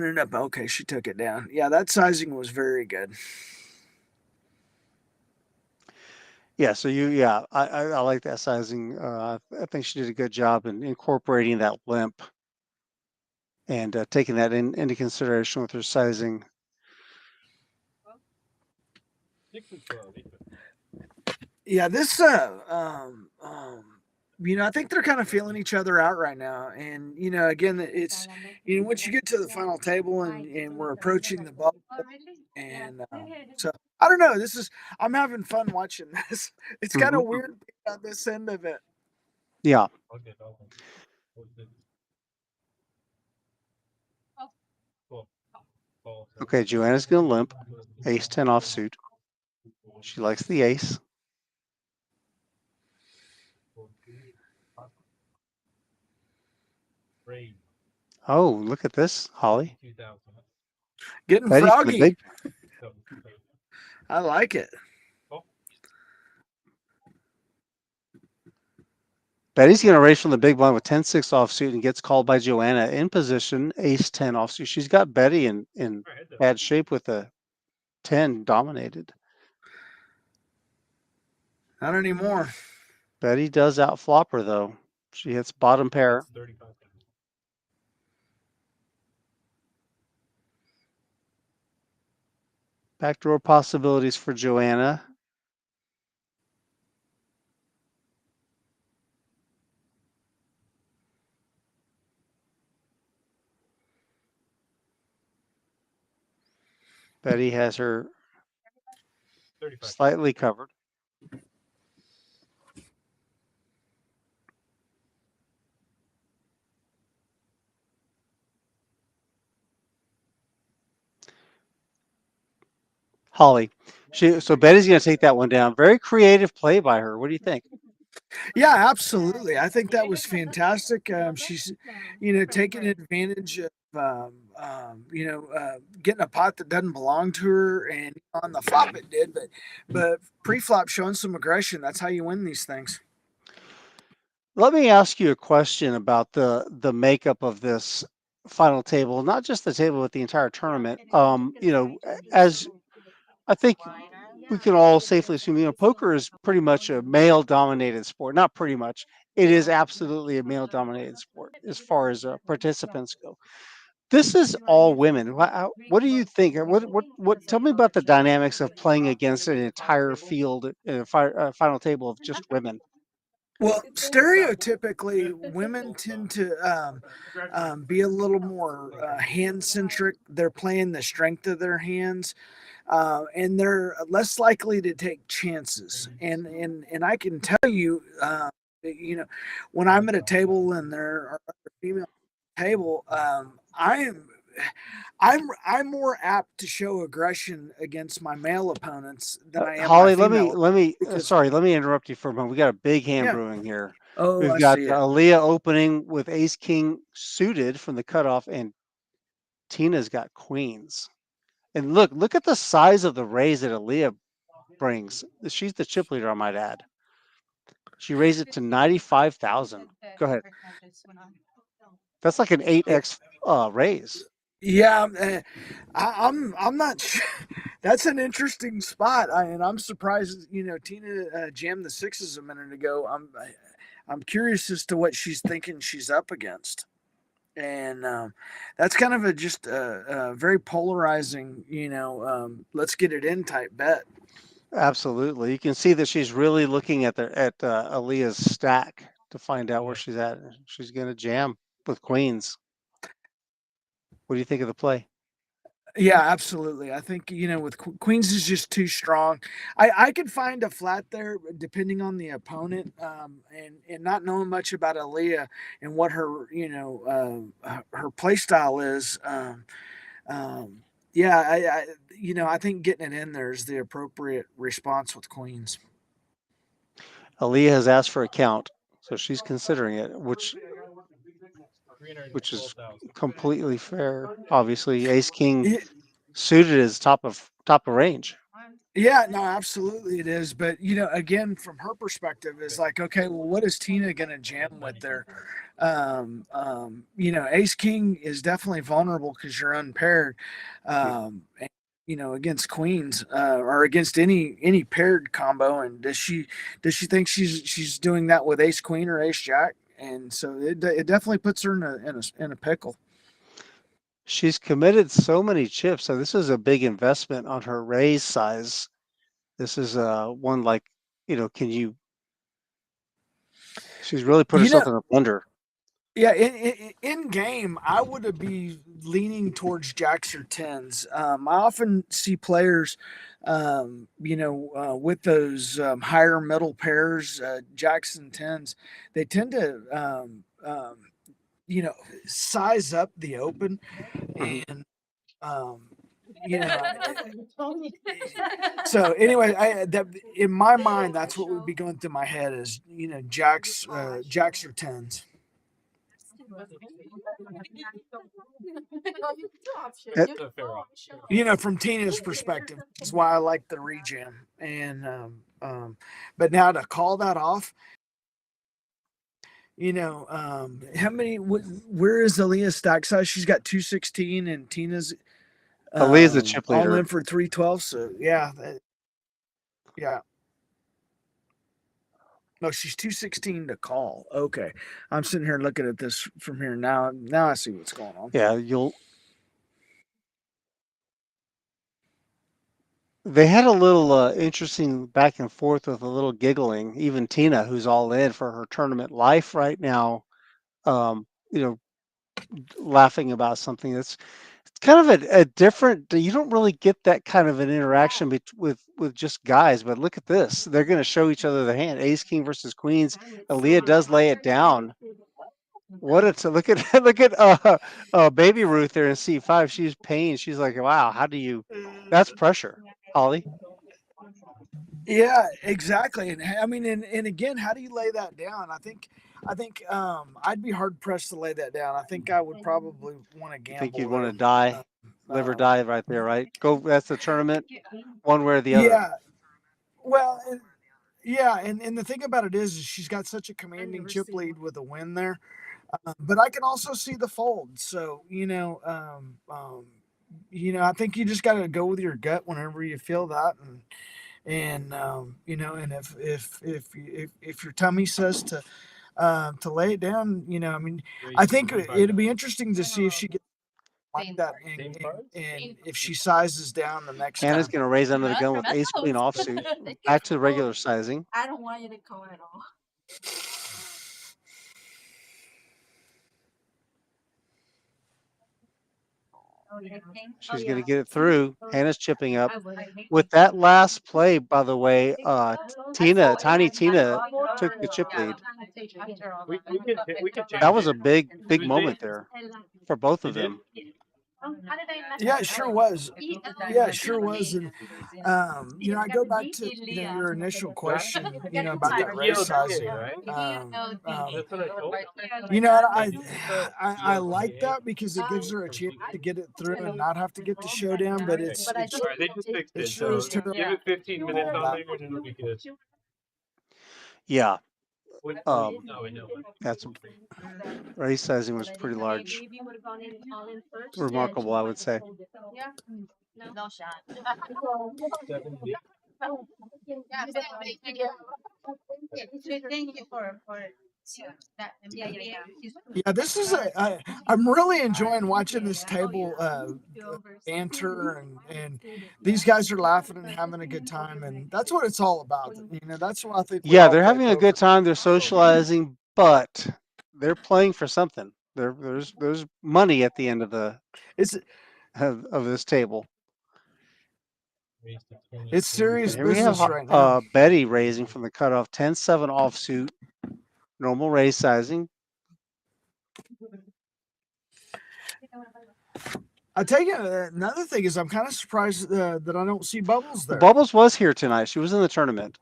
S10: it up, okay, she took it down. Yeah, that sizing was very good.
S9: Yeah, so I like that sizing. I think she did a good job in incorporating that limp and taking that into consideration with her sizing.
S10: Yeah, this I think they're kind of feeling each other out right now. And again, it's once you get to the final table and we're approaching the bubble, and so I don't know. I'm having fun watching this. It's kind of weird being on this end of it.
S9: Yeah. Okay, Joanna's going to limp. Ace 10 offsuit. She likes the ace. Oh, look at this, Holly.
S10: Getting
S9: Betty for the
S10: froggy.
S9: big.
S10: I like it.
S9: Betty's going to raise from the big blind with 10-6 offsuit and gets called by Joanna in position, ace 10 offsuit. She's got Betty in bad shape with a 10 dominated.
S10: Not anymore.
S9: Betty does outflop her, though. She hits bottom pair. Backdoor possibilities for Joanna. Betty has her slightly covered. Holly. So Betty's going to take that one down. Very creative play by her. What do you think?
S10: Yeah, absolutely. I think that was fantastic. She's, taking advantage of, getting a pot that doesn't belong to her, and on the flop it did, but pre-flop showing some aggression. That's how you win these things.
S9: Let me ask you a question about the makeup of this final table, not just the table, but the entire tournament. As I think we can all safely assume, poker is pretty much a male-dominated sport. Not pretty much. It is absolutely a male-dominated sport as far as participants go. This is all women. What do you think? What? Tell me about the dynamics of playing against an entire field in a final table of just women.
S10: Well, stereotypically, women tend to be a little more hand centric. They're playing the strength of their hands, and they're less likely to take chances. And I can tell you, when I'm at a table and there are other female table, I am I'm more apt to show aggression against my male opponents than I am my
S9: Holly,
S10: female
S9: let me
S10: because
S9: sorry, let me interrupt you for a moment. We got a big hand
S10: yeah.
S9: brewing here.
S10: Oh,
S9: We've
S10: I
S9: got
S10: see it.
S9: Aaliyah opening with Ace King suited from the cutoff, and Tina's got queens. And look at the size of the raise that Aaliyah brings. She's the chip leader, I might add. She raised it to 95,000. Go ahead. That's like an 8x raise.
S10: Yeah, I'm not sure. That's an interesting spot, and I'm surprised. Tina jammed the sixes a minute ago. I'm curious as to what she's thinking she's up against, and that's kind of just a very polarizing. Let's get it in type bet.
S9: Absolutely. You can see that she's really looking at Aaliyah's stack to find out where she's at. She's going to jam with queens. What do you think of the play?
S10: Yeah, absolutely. I think with queens is just too strong. I could find a flat there depending on the opponent, and not knowing much about Aaliyah and what her her play style is. Yeah, I think getting it in there is the appropriate response with queens.
S9: Aaliyah has asked for a count, so she's considering it, which is completely fair. Obviously, Ace King suited is top of range.
S10: Yeah, no, absolutely it is. But again, from her perspective, it's like, okay, well, what is Tina gonna jam with there? Ace King is definitely vulnerable because you're unpaired. And, against queens or against any paired combo. And does she think she's doing that with Ace Queen or Ace Jack? And so it definitely puts her in a pickle.
S9: She's committed so many chips, so this is a big investment on her raise size. This is one like, can you? She's really put herself in a blender.
S10: Yeah, in game, I would be leaning towards jacks or tens. I often see players, with those higher middle pairs, jacks and tens. They tend to, size up the open, and you know. So anyway, that in my mind, that's what would be going through my head is jacks, jacks or tens. From Tina's perspective, is why I like the rejam. And but now to call that off, how many? Where is Aaliyah's stack size? She's got 216, and Tina's
S9: Aaliyah's the chip
S10: all
S9: leader.
S10: in for 312. So yeah, yeah. No, she's 216 to call. Okay, I'm sitting here looking at this from here now. Now I see what's going on.
S9: Yeah, They had a little interesting back and forth with a little giggling. Even Tina, who's all in for her tournament life right now, um, laughing about something that's kind of a different. You don't really get that kind of an interaction with just guys. But look at this; they're going to show each other the hand. Ace King versus Queens. Aaliyah does lay it down. What look at look at Baby Ruth there in C5. She's paying. She's like, wow, how do you? That's pressure, Holly.
S10: Yeah, exactly. And I mean, and again, how do you lay that down? I think I'd be hard pressed to lay that down. I think I would probably want to gamble.
S9: I think you'd want to die, live or die right there, right? Go. That's the tournament, one way or the other.
S10: Yeah. Well, and the thing about it is she's got such a commanding chip lead with a win there, but I can also see the fold. So I think you just got to go with your gut whenever you feel that, and and if your tummy says to lay it down, I mean, I think it'd be interesting to see if she gets like that and if she sizes down the next
S9: Hannah's
S10: time.
S9: going to raise under the gun with Ace Queen offsuit, back to regular sizing.
S5: I don't want you to call at all.
S9: She's going to get it through. Hannah's chipping up. With that last play, by the way, Tiny Tina took the chip lead. That was a big moment there for both of them.
S5: How did I mess
S10: Yeah,
S5: up?
S10: it sure was.
S5: E-
S10: Yeah, it sure was. And I go back to your initial question, about that race sizing. I like that because it gives her a chance to get it through and not have to get the showdown. But
S6: All right, they just fixed
S10: it
S6: it.
S10: sure
S6: So
S10: is terrible.
S6: give it 15 minutes on there and it'll be good.
S9: Yeah.
S6: No, I know.
S9: That's race sizing was pretty large.
S5: Maybe you would have gone in all in first.
S9: Remarkable, I would say.
S5: Yeah. No shot. Thank you for that.
S10: Yeah, this is I'm really enjoying watching this table banter and these guys are laughing and having a good time, and that's what it's all about. That's what I think.
S9: Yeah, they're having a good time. They're socializing, but they're playing for something. There's money at the end of of this table.
S10: It's serious
S9: Here we have
S10: business right now.
S9: Betty raising from the cutoff 10-7 offsuit, normal raise sizing.
S10: I tell you, another thing is I'm kind of surprised that I don't see Bubbles there.
S9: Bubbles was here tonight. She was in the tournament.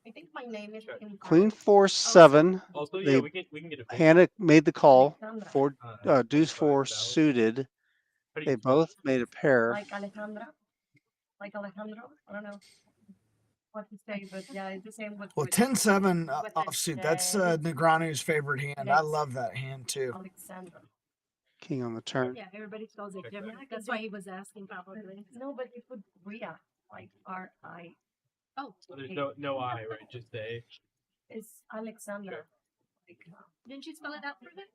S5: I think my name is
S9: Queen 4-7.
S6: Also,
S9: They,
S6: we can get a
S9: Hannah made the call for deuce 4 suited. They both made a pair.
S5: like Alejandro. I don't know what to say, but yeah, it's the same with.
S10: Well, 10-7 offsuit. That's Negreanu's favorite hand. I love that hand too.
S5: Alexandra.
S9: King on the turn.
S5: Yeah, everybody calls it Gemini. That's why he was asking probably. No, but you put Ria, like R-I. Oh,
S6: So there's no I, right? Just the A.
S5: It's Alexandra. Didn't you spell it out for him?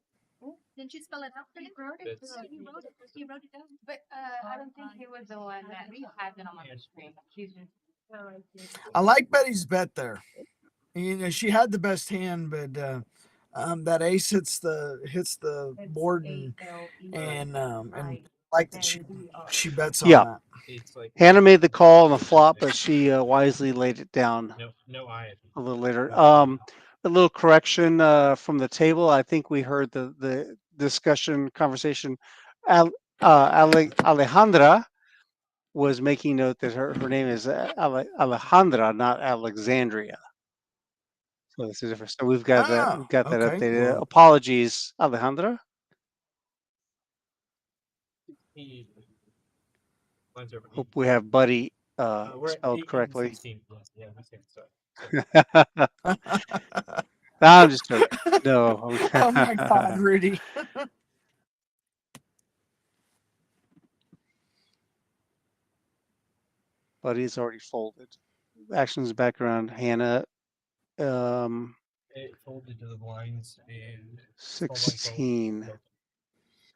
S5: Didn't you spell it out for him? He wrote it down. But I don't think he was the one that had it on my screen.
S10: I like Betty's bet there. She had the best hand, but that ace hits the board and like that she bets on that.
S9: Hannah made the call on the flop, but she wisely laid it down
S6: No I.
S9: a little later. A little correction from the table. I think we heard the conversation. Alejandra was making note that her name is Alejandra, not Alexandria. So this is different. So we've got that updated.
S10: Well,
S9: Apologies, Alejandra. Hope we have Buddy spelled correctly. I'm just joking. No.
S10: Oh my God, Rudy.
S9: Buddy's already folded. Actions back around Hannah.
S6: It folded to the blinds and
S9: 16.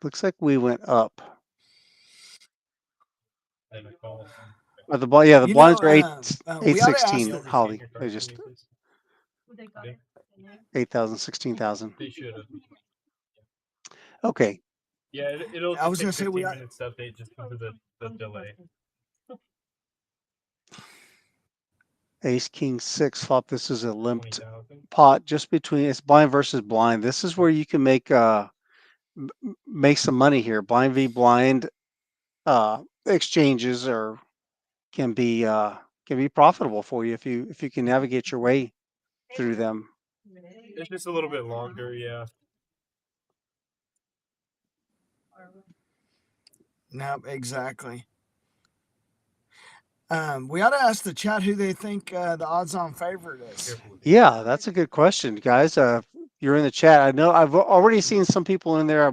S9: Looks like we went up. But the blinds are 8-16. Holly, they just 8,000, 16,000.
S6: They should have.
S9: Okay.
S6: Yeah, it'll.
S10: I was gonna say
S6: 15 minutes to update just because of the delay.
S9: Ace King 6 flop. This is a limped pot just between it's blind versus blind. This is where you can make some money here. Blind v blind exchanges can be profitable for you if you can navigate your way through them.
S6: It's just a little bit longer, yeah.
S10: No, exactly. We ought to ask the chat who they think the odds-on favorite is.
S9: Yeah, that's a good question, guys. You're in the chat. I know I've already seen some people in there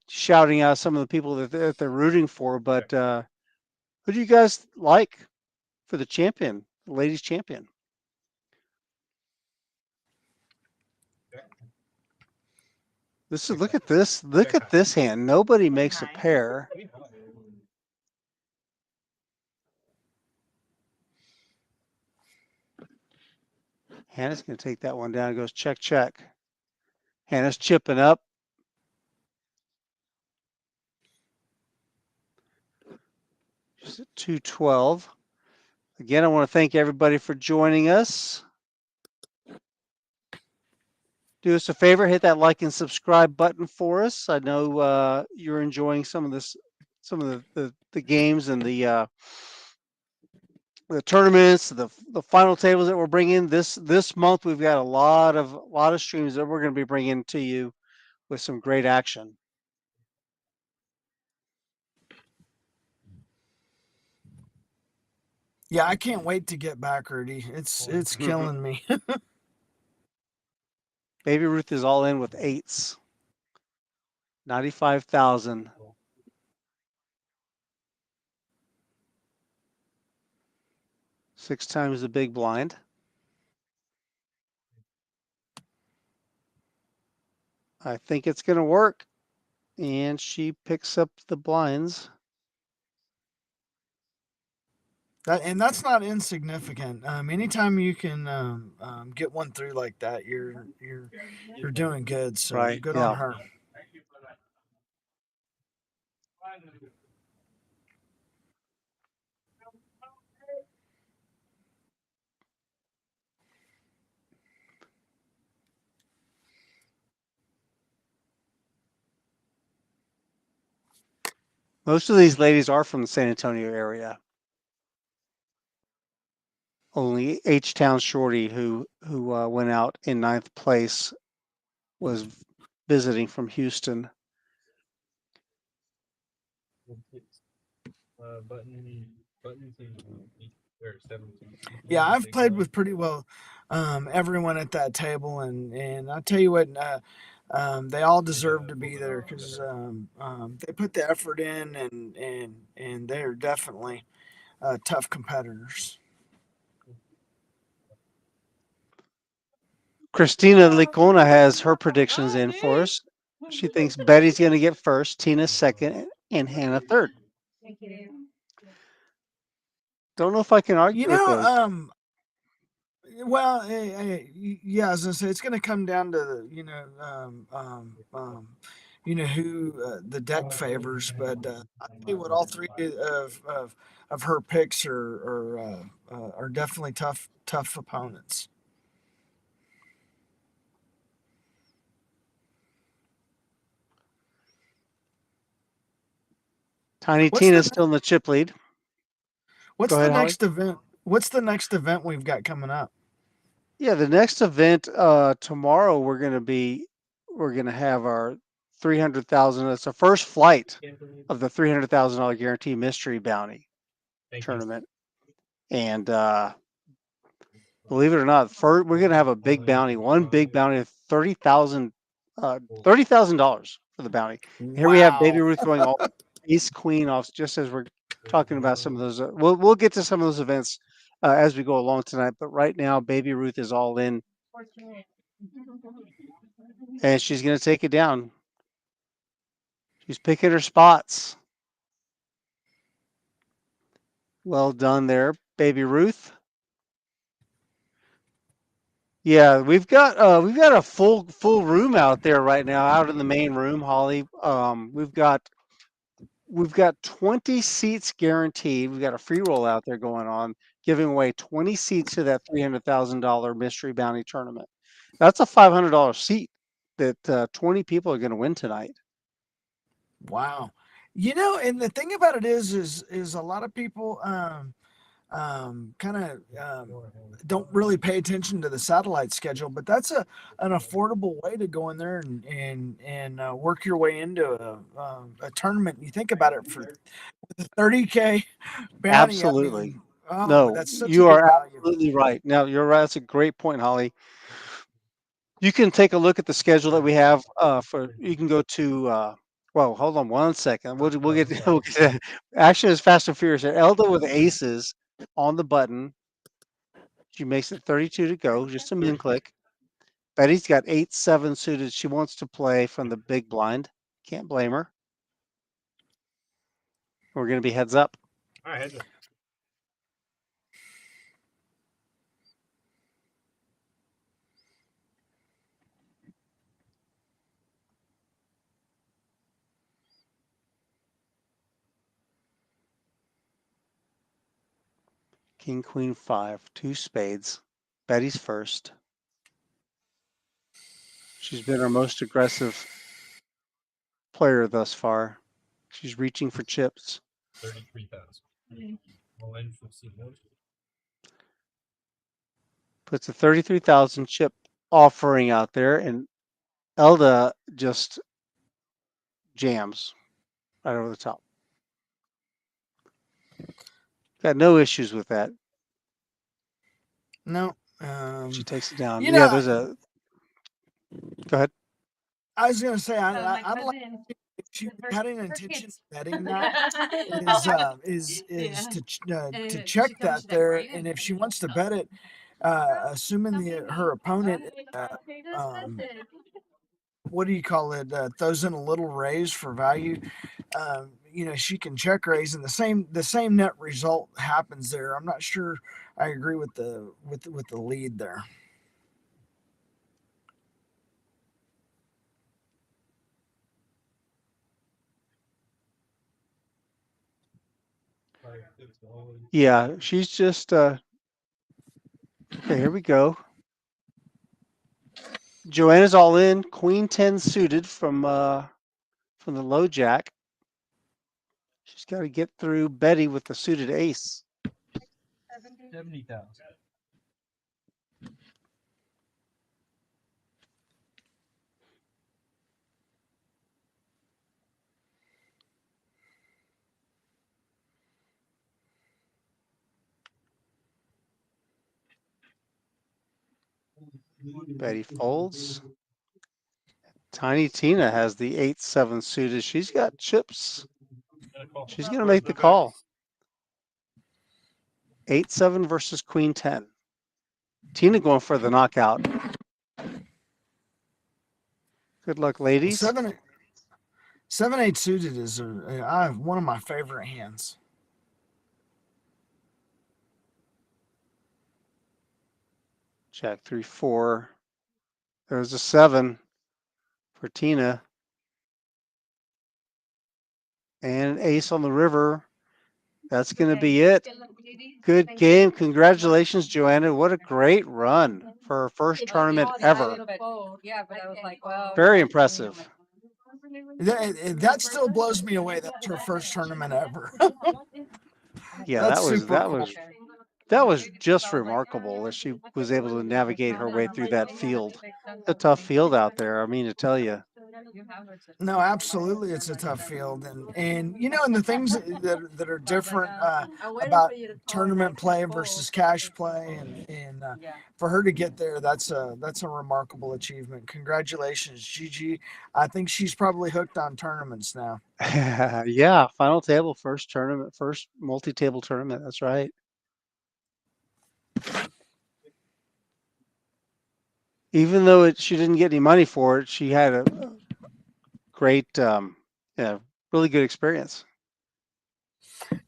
S9: shouting out some of the people that they're rooting for. But who do you guys like for the champion, the ladies champion? Look at this. Look at this hand. Nobody makes a pair. Hannah's going to take that one down. Goes check, check. Hannah's chipping up. She's at 212. Again, I want to thank everybody for joining us. Do us a favor, hit that like and subscribe button for us. I know you're enjoying some of the games and the tournaments, the final tables that we're bringing this month. We've got a lot of streams that we're going to be bringing to you with some great action.
S10: Yeah, I can't wait to get back, Rudy. It's killing me.
S9: Baby Ruth is all in with eights. 95,000. Six times the big blind. I think it's going to work. And she picks up the blinds.
S10: That's not insignificant. Anytime you can get one through like that, you're doing good. So
S9: Right.
S10: good
S9: Yeah.
S10: on her.
S9: Most of these ladies are from the San Antonio area. Only H-Town Shorty, who went out in 9th place, was visiting from Houston.
S10: Yeah, I've played with pretty well everyone at that table, and I tell you what, they all deserve to be there because they put the effort in, and they're definitely tough competitors.
S9: Christina Licona has her predictions in for us. She thinks Betty's going to get first, Tina second, and Hannah third. Don't know if I can argue
S10: You
S9: with those.
S10: know, well, yeah, I was gonna say it's gonna come down to who the deck favors, but I tell you what, all three of her picks are definitely tough opponents.
S9: Tiny
S10: What's
S9: Tina's
S10: the
S9: still in the chip lead.
S10: what's
S9: Go
S10: the
S9: ahead, Holly.
S10: next event? What's the next event we've got coming up?
S9: Yeah, the next event tomorrow we're going to have our 300,000. It's the first flight of the $300,000 guarantee mystery bounty tournament, and believe it or not, we're going to have a big bounty, one big bounty of $30,000 for the bounty. Here we have Baby
S10: Wow.
S9: Ruth going all ace queen off, just as we're talking about some of those. We'll get to some of those events as we go along tonight, but right now Baby Ruth is all in, and she's going to take it down. She's picking her spots. Well done there, Baby Ruth. Yeah, we've got a full room out there right now, out in the main room, Holly. We've got 20 seats guaranteed. We've got a free roll out there going on, giving away 20 seats to that $300,000 mystery bounty tournament. That's a $500 seat that 20 people are going to win tonight.
S10: Wow. And the thing about it is a lot of people kind of don't really pay attention to the satellite schedule, but that's an affordable way to go in there and work your way into a tournament. You think about it, for the 30K bounty. I
S9: Absolutely.
S10: mean, oh,
S9: No,
S10: that's such a
S9: you
S10: good
S9: are
S10: value.
S9: absolutely right. Now, you're right. That's a great point, Holly. You can take a look at the schedule that we have you can go to, well, hold on one second. We'll get we'll get to action is fast and furious. Elda with aces on the button. She makes it 32 to go, just a min click. Betty's got 8-7 suited. She wants to play from the big blind. Can't blame her. We're going to be heads up.
S6: All right, heads up.
S9: King, queen, 5, 2 spades. Betty's first. She's been our most aggressive player thus far. She's reaching for chips.
S6: 33,000. All in for C1.
S9: Puts a 33,000 chip offering out there, and Elda just jams right over the top. Got no issues with that.
S10: No.
S9: She takes it down.
S10: You
S9: Yeah,
S10: know,
S9: there's a. Go ahead.
S10: I was gonna say
S5: My
S10: I'd like
S5: cousin,
S10: if she
S5: her-
S10: had an
S5: her
S10: intention
S5: kids.
S10: of betting that is
S5: Yeah.
S10: to
S5: She
S10: check
S5: comes
S10: that
S5: to them,
S10: there,
S5: right?
S10: and if she wants to bet it, assuming her opponent what do you call it, throws in a little raise for value, you know, she can check raise and the same net result happens there. I'm not sure I agree with the lead there.
S9: Yeah, she's just. Okay, here we go. Joanna's all in. Queen 10 suited from the low jack. She's got to get through Betty with the suited ace.
S6: 70,000.
S9: Betty folds. Tiny Tina has the 8-7 suited. She's got chips. She's going to make the call. 8-7 versus Queen 10. Tina going for the knockout. Good luck, ladies.
S10: 7-8 suited is one of my favorite hands.
S9: Jack 3-4. There's a 7 for Tina. And an ace on the river. That's going to be it. Good game. Congratulations, Joanna. What a great run for her first tournament ever. Very impressive.
S10: That still blows me away. That's her first tournament ever.
S9: Yeah,
S10: That's
S9: that
S10: super cool.
S9: was just remarkable that she was able to navigate her way through that field. It's a tough field out there, I mean to tell you.
S10: No, absolutely, it's a tough field, and you know, and the things that are different about tournament play versus cash play, and for her to get there, that's a remarkable achievement. Congratulations, Gigi. I think she's probably hooked on tournaments now.
S9: Yeah, final table, first tournament, first multi-table tournament. That's right. Even though she didn't get any money for it, she had a great, really good experience.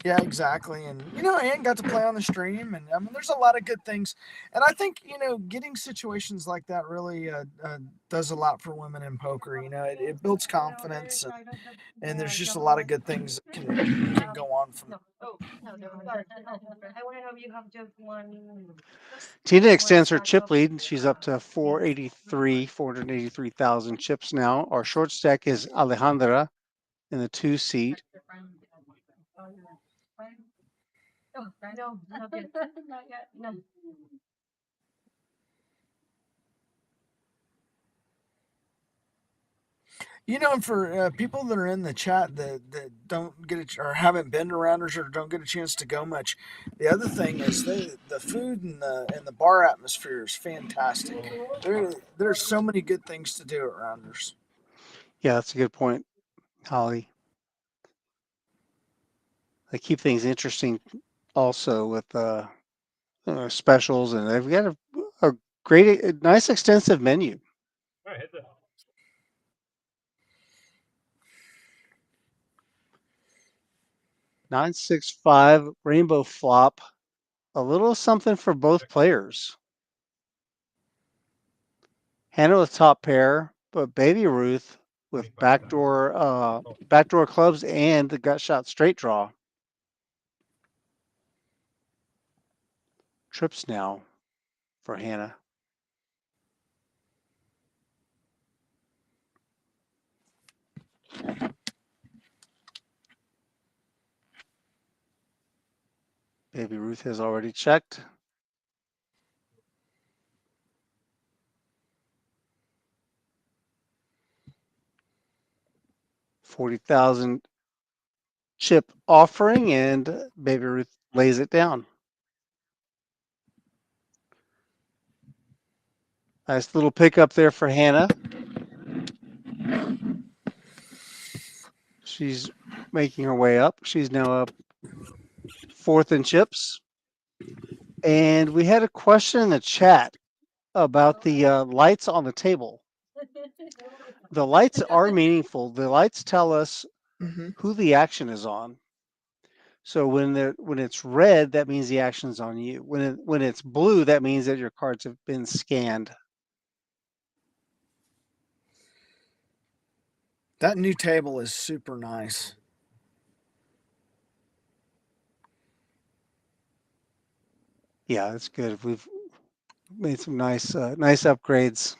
S10: Yeah, exactly. And, you know, Ann got to play on the stream. And, I mean, there's a lot of good things. And I think, you know, getting situations like that really does a lot for women in poker. You know, it builds confidence. And there's just a lot of good things that can go on from there.
S9: Tina extends her chip lead. She's up to 483,000 chips now. Our short stack is Alejandra in the 2 seat.
S10: You know, for people that are in the chat that don't get or haven't been to Rounders or don't get a chance to go much, the other thing is the food and the bar atmosphere is fantastic. There's so many good things to do at Rounders.
S9: Yeah, that's a good point, Holly. They keep things interesting also with specials, and they've got a great, nice, extensive menu.
S6: All right, hit that.
S9: 9-6-5 rainbow flop. A little something for both players. Hannah with top pair, but Baby Ruth with backdoor clubs and the gut shot straight draw. Trips now for Hannah. Baby Ruth has already checked. $40,000 chip offering, and Baby Ruth lays it down. Nice little pickup there for Hannah. She's making her way up. She's now up 4th in chips. And we had a question in the chat about the lights on the table. The lights are meaningful. The lights tell us who the action is on. So when it's red, that means the action's on you. When it's blue, that means that your cards have been scanned.
S10: That new table is super nice.
S9: Yeah, it's good. We've made some nice upgrades.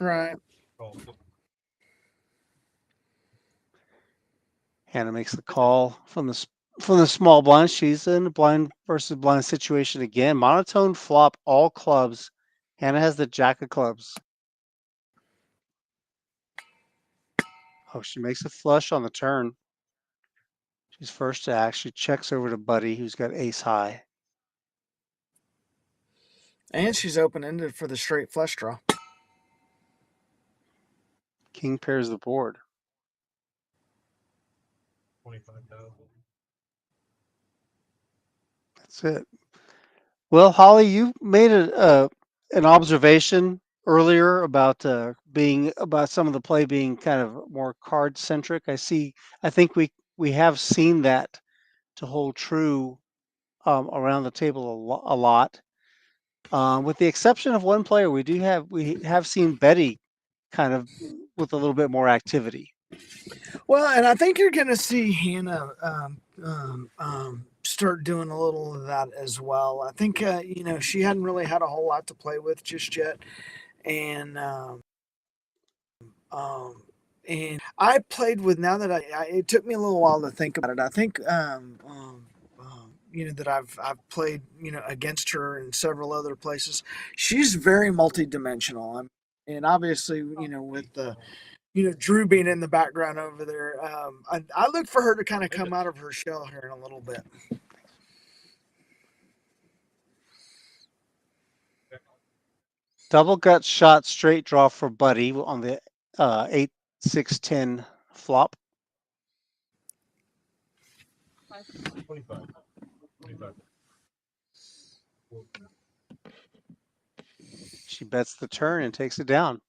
S10: Right.
S9: Hannah makes the call from the small blind. She's in a blind versus blind situation again. Monotone flop, all clubs. Hannah has the jack of clubs. Oh, she makes a flush on the turn. She's first to act. She checks over to Buddy, who's got ace high.
S10: And she's open-ended for the straight flush draw.
S9: King pairs the board.
S6: 25,000.
S9: That's it. Well, Holly, you made an observation earlier about about some of the play being kind of more card centric. I think we have seen that to hold true around the table a lot. With the exception of one player, we have seen Betty kind of with a little bit more activity.
S10: Well, and I think you're going to see Hannah start doing a little of that as well. I think she hadn't really had a whole lot to play with just yet, and I played with, now that it took me a little while to think about it. I think that I've played against her in several other places. She's very multidimensional, and obviously with the Drew being in the background over there, I look for her to kind of come out of her shell here in a little bit.
S9: Double gut shot straight draw for Buddy on the 8-6-10 flop.
S6: 25.
S9: She bets the turn and takes it down.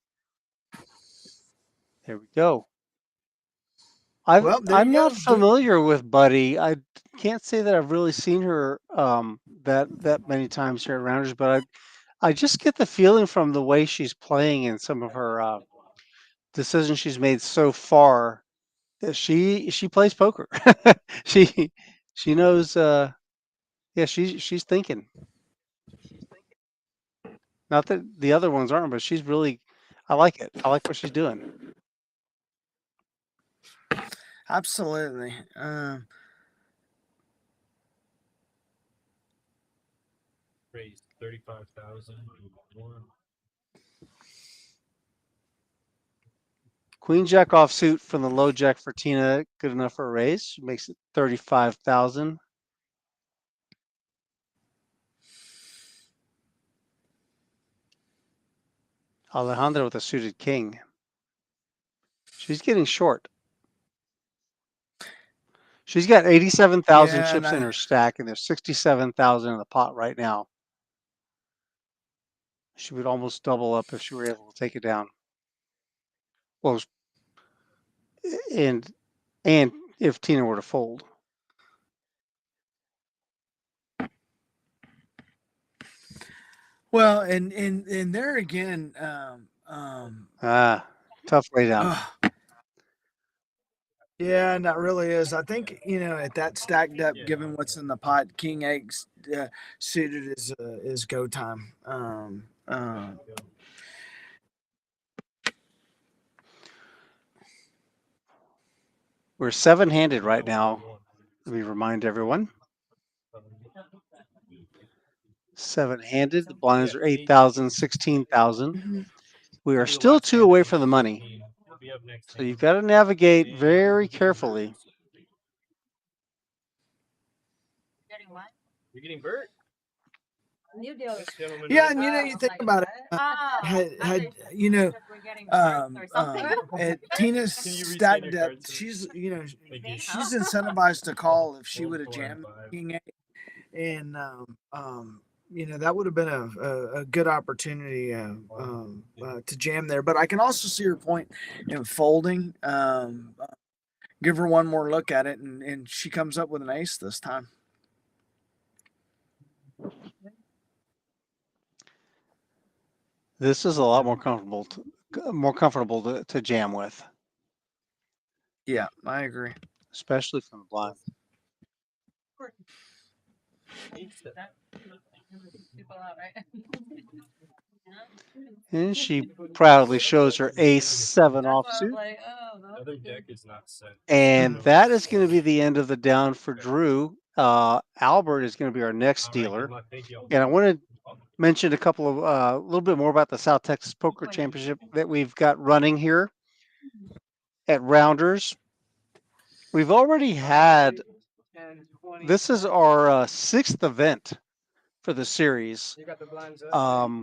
S9: There we go. I'm not familiar with Buddy. I can't say that I've really seen her that many times here at Rounders, but I just get the feeling from the way she's playing and some of her decisions she's made so far that she plays poker. she knows. Yeah, she's thinking. Not that the other ones aren't, but she's really. I like it. I like what she's doing.
S10: Absolutely.
S6: Raised 35,000.
S9: Queen Jack offsuit from the low jack for Tina. Good enough for a raise. She makes it 35,000. Alejandra with a suited king. She's getting short. She's got 87,000 chips in her stack, and there's 67,000 in the pot right now. She would almost double up if she were able to take it down. Well, and if Tina were to fold.
S10: Well, and there again,
S9: tough way down.
S10: Yeah, and that really is. I think at that stacked up, given what's in the pot, King Eggs suited is go time.
S9: We're 7-handed right now. Let me remind everyone. 7-handed. The blinds are 8,000, 16,000.
S10: Mhm.
S9: We are still 2 away from the money. So you've got to navigate very carefully.
S6: You're getting Bert?
S10: Yeah, and you think about it. Had at Tina's
S6: Can you rescan
S10: stack
S6: your
S10: depth,
S6: cards, sir?
S10: she's
S6: Thank you.
S10: she's incentivized to call if she would have
S6: 4 and
S10: jammed
S6: 5.
S10: King 8, and that would have been a good opportunity to jam there. But I can also see her point in folding. Give her one more look at it, and she comes up with an ace this time.
S9: This is a lot more comfortable to jam with.
S10: Yeah, I agree.
S9: Especially from the blind. And she proudly shows her ace-7 offsuit.
S6: Another deck is not set.
S9: And that is going to be the end of the down for Drew. Albert is going to be our next dealer. And I want to mention a little bit more about the South Texas Poker Championship that we've got running here at Rounders. We've already had, this is our 6th event for the series. The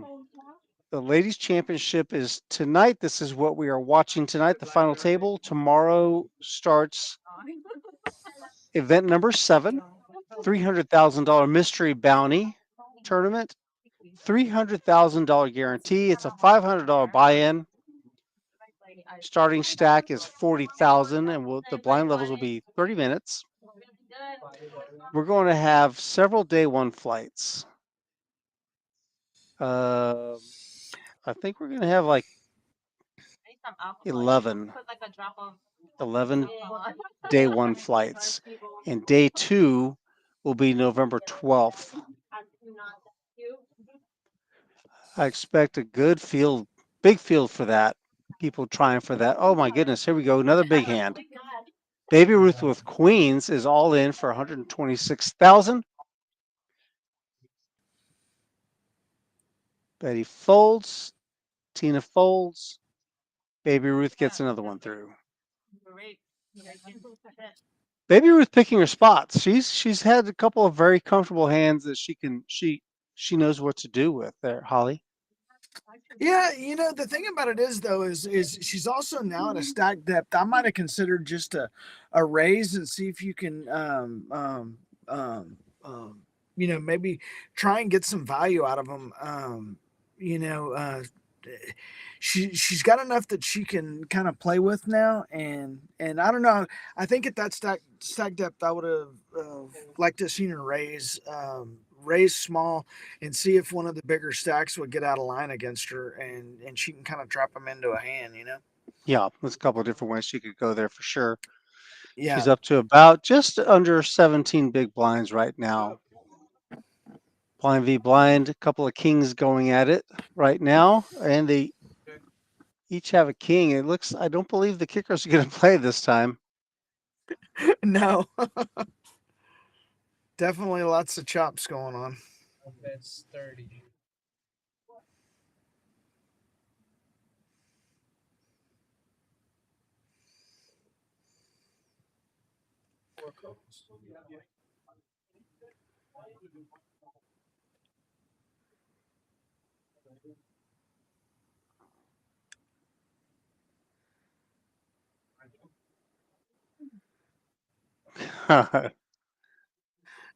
S9: ladies championship is tonight. This is what we are watching tonight, the final table. Tomorrow starts event number 7, $300,000 mystery bounty tournament, $300,000 guarantee. It's a $500 buy-in. Starting stack is 40,000, and the blind levels will be 30 minutes. We're going to have several day 1 flights. I think we're going to have like 11 day 1 flights, and day 2 will be November 12th. I expect a good field, big field for that. People trying for that. Oh my goodness, here we go, another big hand. Baby Ruth with queens is all in for 126,000. Betty folds, Tina folds, Baby Ruth gets another one through. Baby Ruth picking her spots. She's had a couple of very comfortable hands that she knows what to do with there, Holly.
S10: Yeah, the thing about it is though is she's also now at a stack depth. I might have considered just a raise and see if you can maybe try and get some value out of them. She's got enough that she can kind of play with now, and I don't know. I think at that stack depth, I would have liked to have seen her raise small and see if one of the bigger stacks would get out of line against her, and she can kind of trap them into a hand.
S9: Yeah, there's a couple of different ways she could go there for sure.
S10: Yeah,
S9: she's up to about just under 17 big blinds right now. Blind v blind, a couple of kings going at it right now, and they each have a king. It looks, I don't believe the kickers are going to play this time.
S10: No. Definitely lots of chops going on.
S6: That's 30.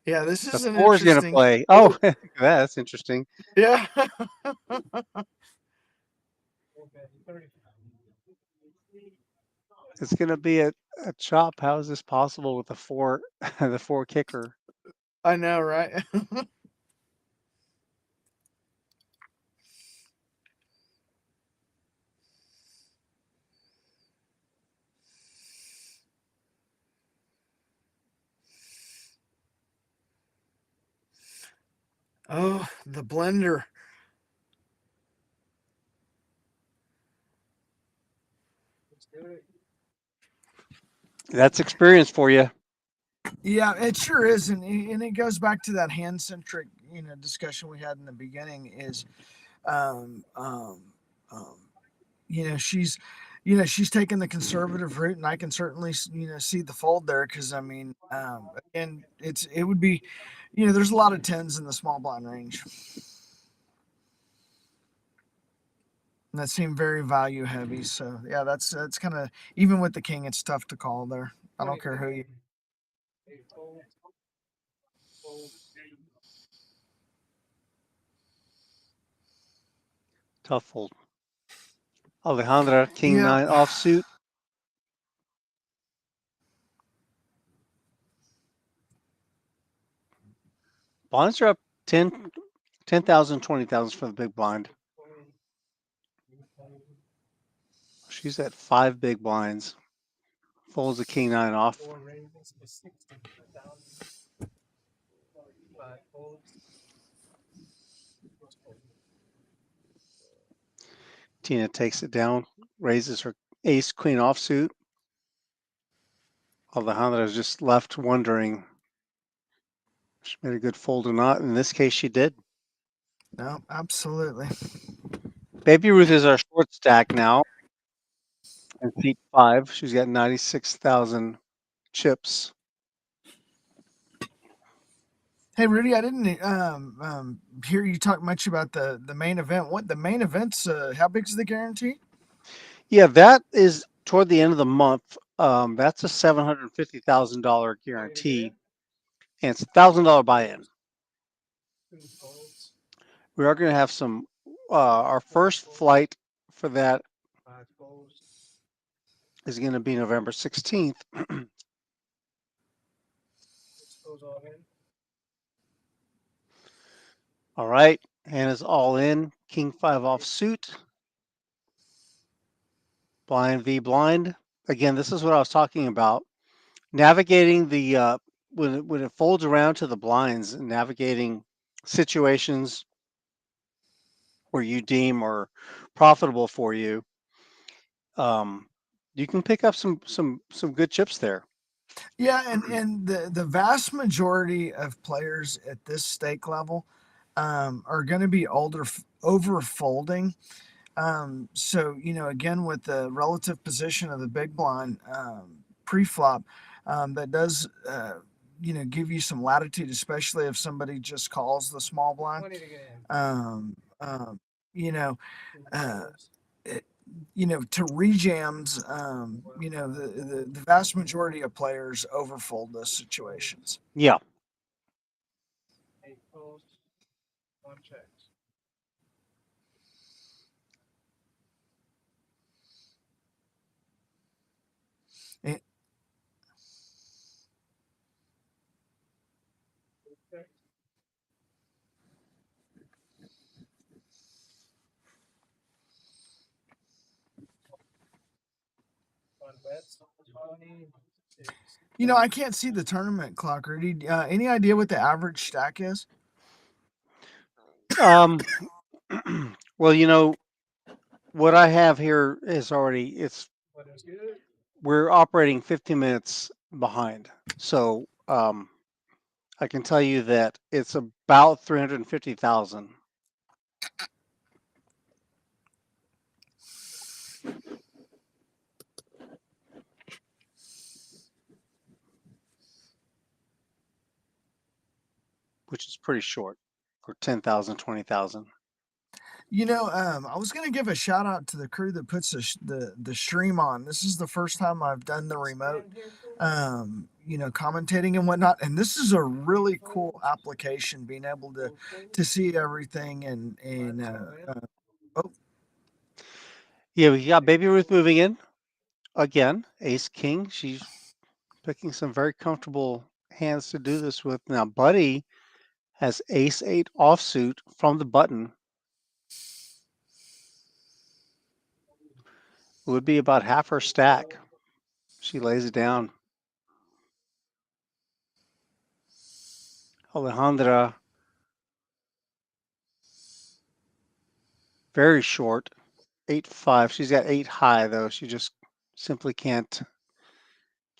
S10: Yeah, this is an
S9: Four's going to
S10: interesting.
S9: play. Oh, that's interesting.
S10: Yeah.
S9: It's going to be a chop. How is this possible with the 4 the 4 kicker?
S10: I know, right? Oh, the blender.
S9: That's experience for you.
S10: Yeah, it sure is, and it goes back to that hand centric, discussion we had in the beginning is, um, um, um, she's taken the conservative route, and I can certainly see the fold there because I mean, again, it would be, there's a lot of tens in the small blind range. And that seemed very value heavy. So yeah, that's kind of, even with the king, it's tough to call there. I don't care who you.
S9: Tough fold. Alejandra, king
S10: Yeah.
S9: 9 offsuit. Blinds are up 10,000, 20,000 for the big blind. She's at 5 big blinds. Folds the king 9 off. Tina takes it down, raises her ace queen offsuit. Alejandra is just left wondering if she made a good fold or not. In this case, she did.
S10: No, absolutely.
S9: Baby Ruth is our short stack now. And seat 5, she's got 96,000 chips.
S10: Hey Rudy, I didn't hear you talk much about the main event. What the main event's? How big is the guarantee?
S9: Yeah, that is toward the end of the month. That's a $750,000 guarantee, and it's $1,000 buy-in. We are going to have some. Our first flight for that is going to be November 16th. All right, Hannah's all in. King 5 off suit. Blind v blind. Again, this is what I was talking about. Navigating the when it folds around to the blinds, navigating situations where you deem are profitable for you. You can pick up some good chips there.
S10: Yeah, and the vast majority of players at this stake level are going to be over folding. So again, with the relative position of the big blind pre-flop, that does give you some latitude, especially if somebody just calls the small blind. You know, it, to rejams, the vast majority of players overfold those situations.
S9: Yeah.
S10: I can't see the tournament clock, Rudy. Any idea what the average stack is?
S9: Well, what I have here is already we're operating 15 minutes behind. So I can tell you that it's about 350,000. Which is pretty short for 10,000, 20,000.
S10: I was going to give a shout out to the crew that puts the stream on. This is the first time I've done the remote, commentating and whatnot. And this is a really cool application, being able to see everything
S9: Yeah, we got Baby Ruth moving in again. Ace King. She's picking some very comfortable hands to do this with. Now, Buddy has Ace 8 offsuit from the button. It would be about half her stack. She lays it down. Alejandra, very short, 8-5. She's got 8 high though. She just simply can't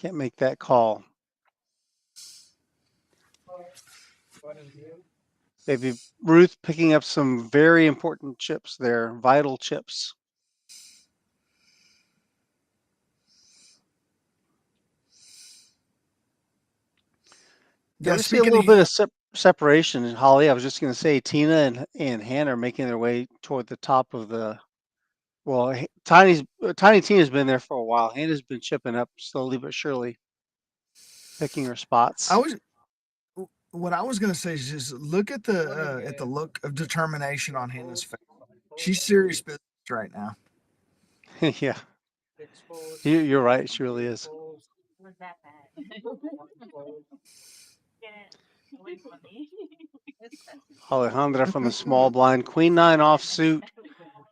S9: make that call. Baby Ruth picking up some very important chips there, vital chips.
S10: Yeah,
S9: There we see a little bit of separation. Holly, I was just going to say, Tina and Hannah are making their way toward the top of the. Well, Tiny Tina's been there for a while. Hannah's been chipping up slowly but surely, picking her spots.
S10: What I was going to say is just look at the look of determination on Hannah's face. She's serious business right now.
S9: Yeah, you're right. She really is.
S5: Was that bad?
S9: Alejandra from the small blind, Queen 9 offsuit.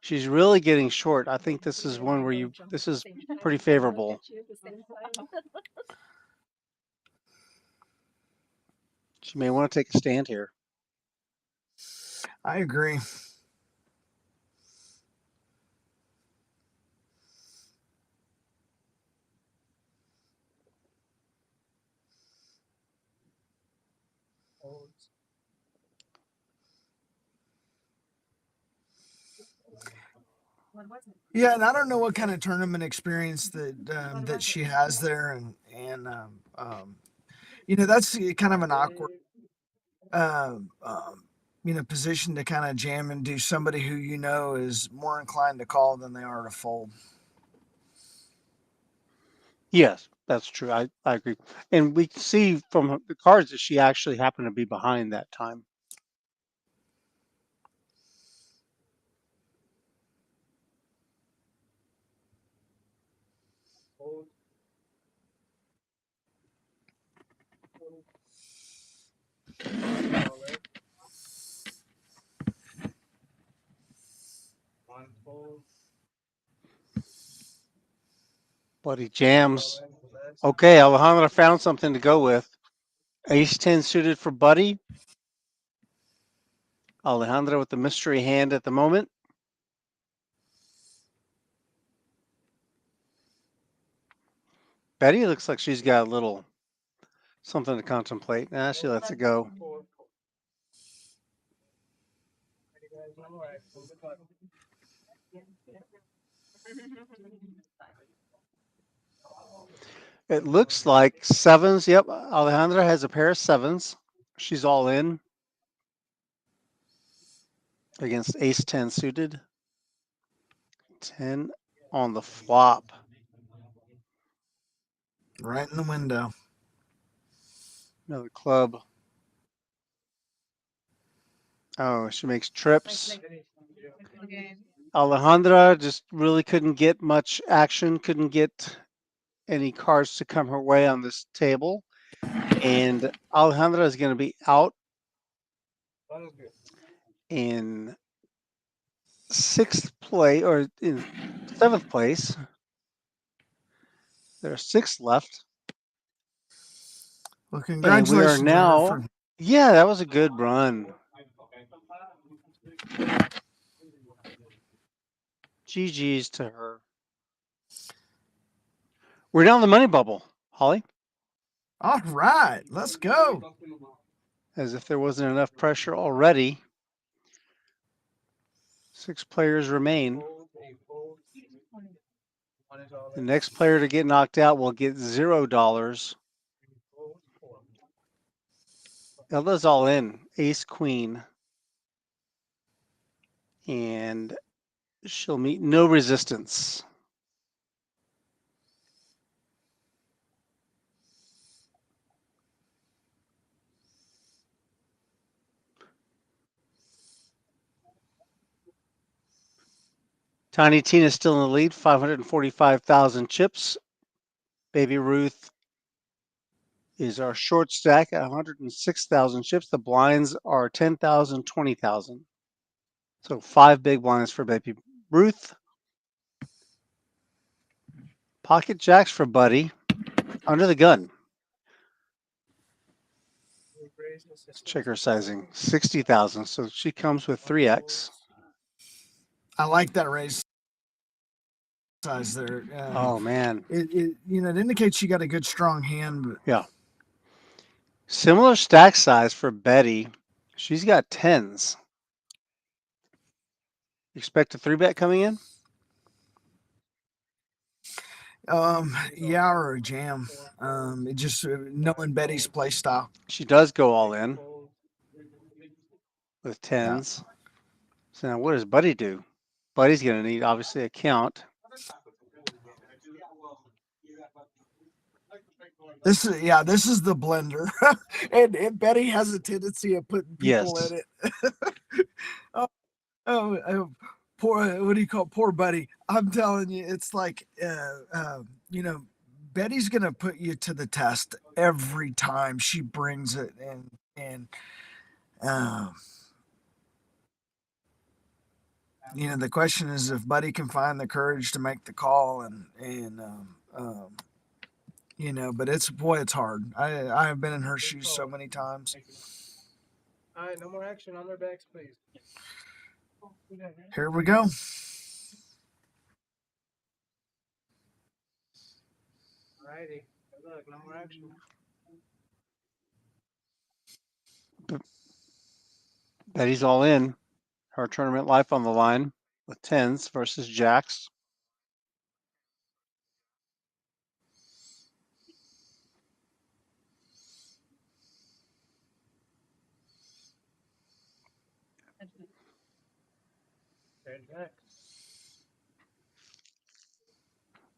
S9: She's really getting short. I think this is one where this is pretty favorable. She may want to take a stand here.
S10: I agree. Yeah, and I don't know what kind of tournament experience that she has there, and that's kind of an awkward um, um, position to kind of jam into somebody who is more inclined to call than they are to fold.
S9: Yes, that's true. I agree. And we see from the cards that she actually happened to be behind that time. Buddy jams. Okay, Alejandra found something to go with. Ace 10 suited for Buddy. Alejandra with the mystery hand at the moment. Betty looks like she's got a little something to contemplate. She lets it go. It looks like sevens. Yep, Alejandra has a pair of sevens. She's all in against ace 10 suited. 10 on the flop.
S10: Right in the window.
S9: Another club. Oh, she makes trips. Alejandra just really couldn't get much action, couldn't get any cards to come her way on this table. And Alejandra is going to be out in sixth place or in seventh place. There are 6 left.
S10: Well, congratulations.
S9: And we are now. Yeah, that was a good run. GG's to her. We're down the money bubble, Holly.
S10: All right, let's go.
S9: As if there wasn't enough pressure already. 6 players remain. The next player to get knocked out will get $0. Elda's all in. Ace Queen. And she'll meet no resistance. Tiny Tina is still in the lead, 545,000 chips. Baby Ruth is our short stack at 106,000 chips. The blinds are 10,000, 20,000. So 5 big blinds for Baby Ruth. Pocket jacks for Buddy. Under the gun. Let's check her sizing. 60,000. So she comes with 3x.
S10: I like that raise size there.
S9: Oh man,
S10: it indicates you got a good strong hand. But...
S9: Yeah. Similar stack size for Betty. She's got tens. Expect a 3-bet coming in?
S10: Yeah, or a jam. It just knowing Betty's play style.
S9: She does go all in with
S10: Yeah.
S9: tens. So now what does Buddy do? Buddy's going to need, obviously, a count.
S10: This is the blender, and Betty has a tendency of putting people
S9: Yes.
S10: in it. Poor, what do you call it? Poor Buddy? I'm telling you, it's like, you know, Betty's gonna put you to the test every time she brings it, and um, you know, the question is if Buddy can find the courage to make the call, you know, but it's hard. I have been in her shoes so many times.
S3: All right, no more action on their backs, please.
S10: Here we go.
S3: Alrighty, good luck, no more action.
S9: Betty's all in. Her tournament life on the line with tens versus jacks.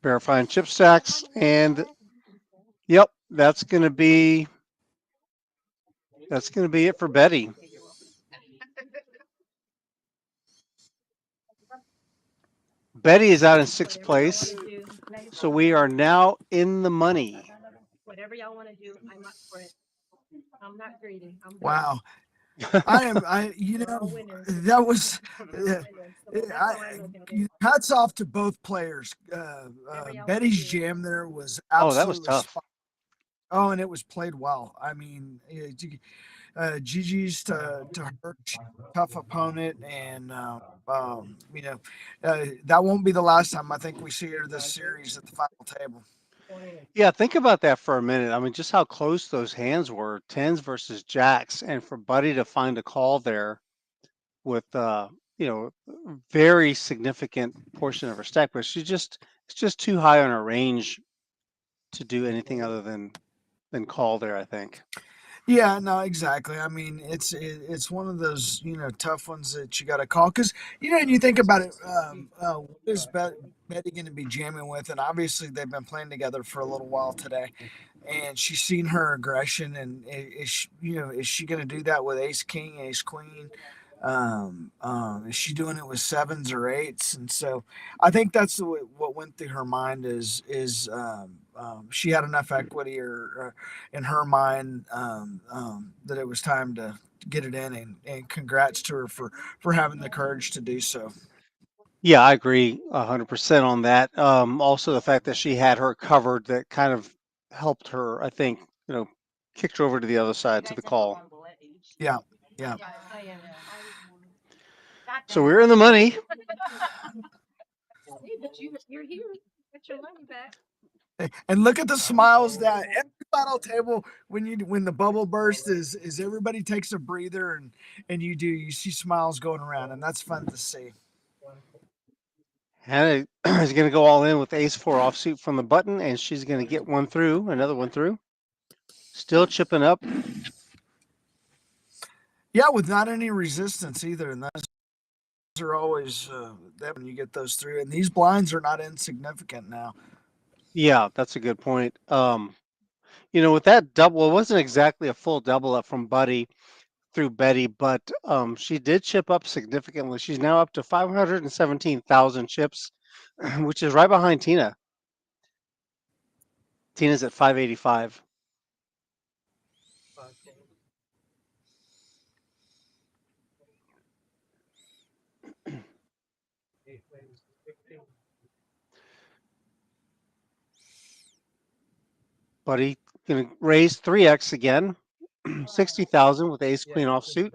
S9: Verifying chip stacks, and yep, that's going to be it for Betty. Betty is out in 6th place, so we are now in the money.
S5: Whatever y'all want to do, I'm up for it. I'm not greedy.
S10: Wow. You know, that was, hats off to both players. Betty's jam there was absolutely
S9: that was tough.
S10: Oh, and it was played well. I mean, Gigi's to her, tough opponent, and you know, that won't be the last time I think we see her this series at the final table.
S9: Yeah, think about that for a minute. I mean, just how close those hands were, tens versus jacks, and for Buddy to find a call there with you know, very significant portion of her stack, but it's just too high on her range to do anything other than call there, I think.
S10: Yeah, no, exactly. I mean, it's one of those, you know, tough ones that you got to call because, you know, and you think about it, what is Betty going to be jamming with? And obviously they've been playing together for a little while today, and she's seen her aggression, and is she, you know, is she going to do that with Ace King, Ace Queen? Is she doing it with sevens or eights? And so I think that's what went through her mind is she had enough equity or in her mind that it was time to get it in, and congrats to her for having the courage to do so.
S9: Yeah, I agree 100% on that. Also, the fact that she had her covered that kind of helped her, I think, you know, kicked her over to the other side to the call.
S10: Yeah, yeah.
S9: So we're in the money.
S5: Hey, but you're here. Get your money back.
S10: And look at the smiles that every final table when the bubble burst is everybody takes a breather and you see smiles going around, and that's fun to see.
S9: Hannah is going to go all in with ace 4 offsuit from the button, and she's going to get one through, another one through. Still chipping up.
S10: Yeah, with not any resistance either, and those are always that when you get those through, and these blinds are not insignificant now.
S9: Yeah, that's a good point. You know, with that double, it wasn't exactly a full double up from Buddy through Betty, but she did chip up significantly. She's now up to 517,000 chips, which is right behind Tina. Tina's at 585. Buddy gonna raise 3x again, 60,000 with ace queen offsuit.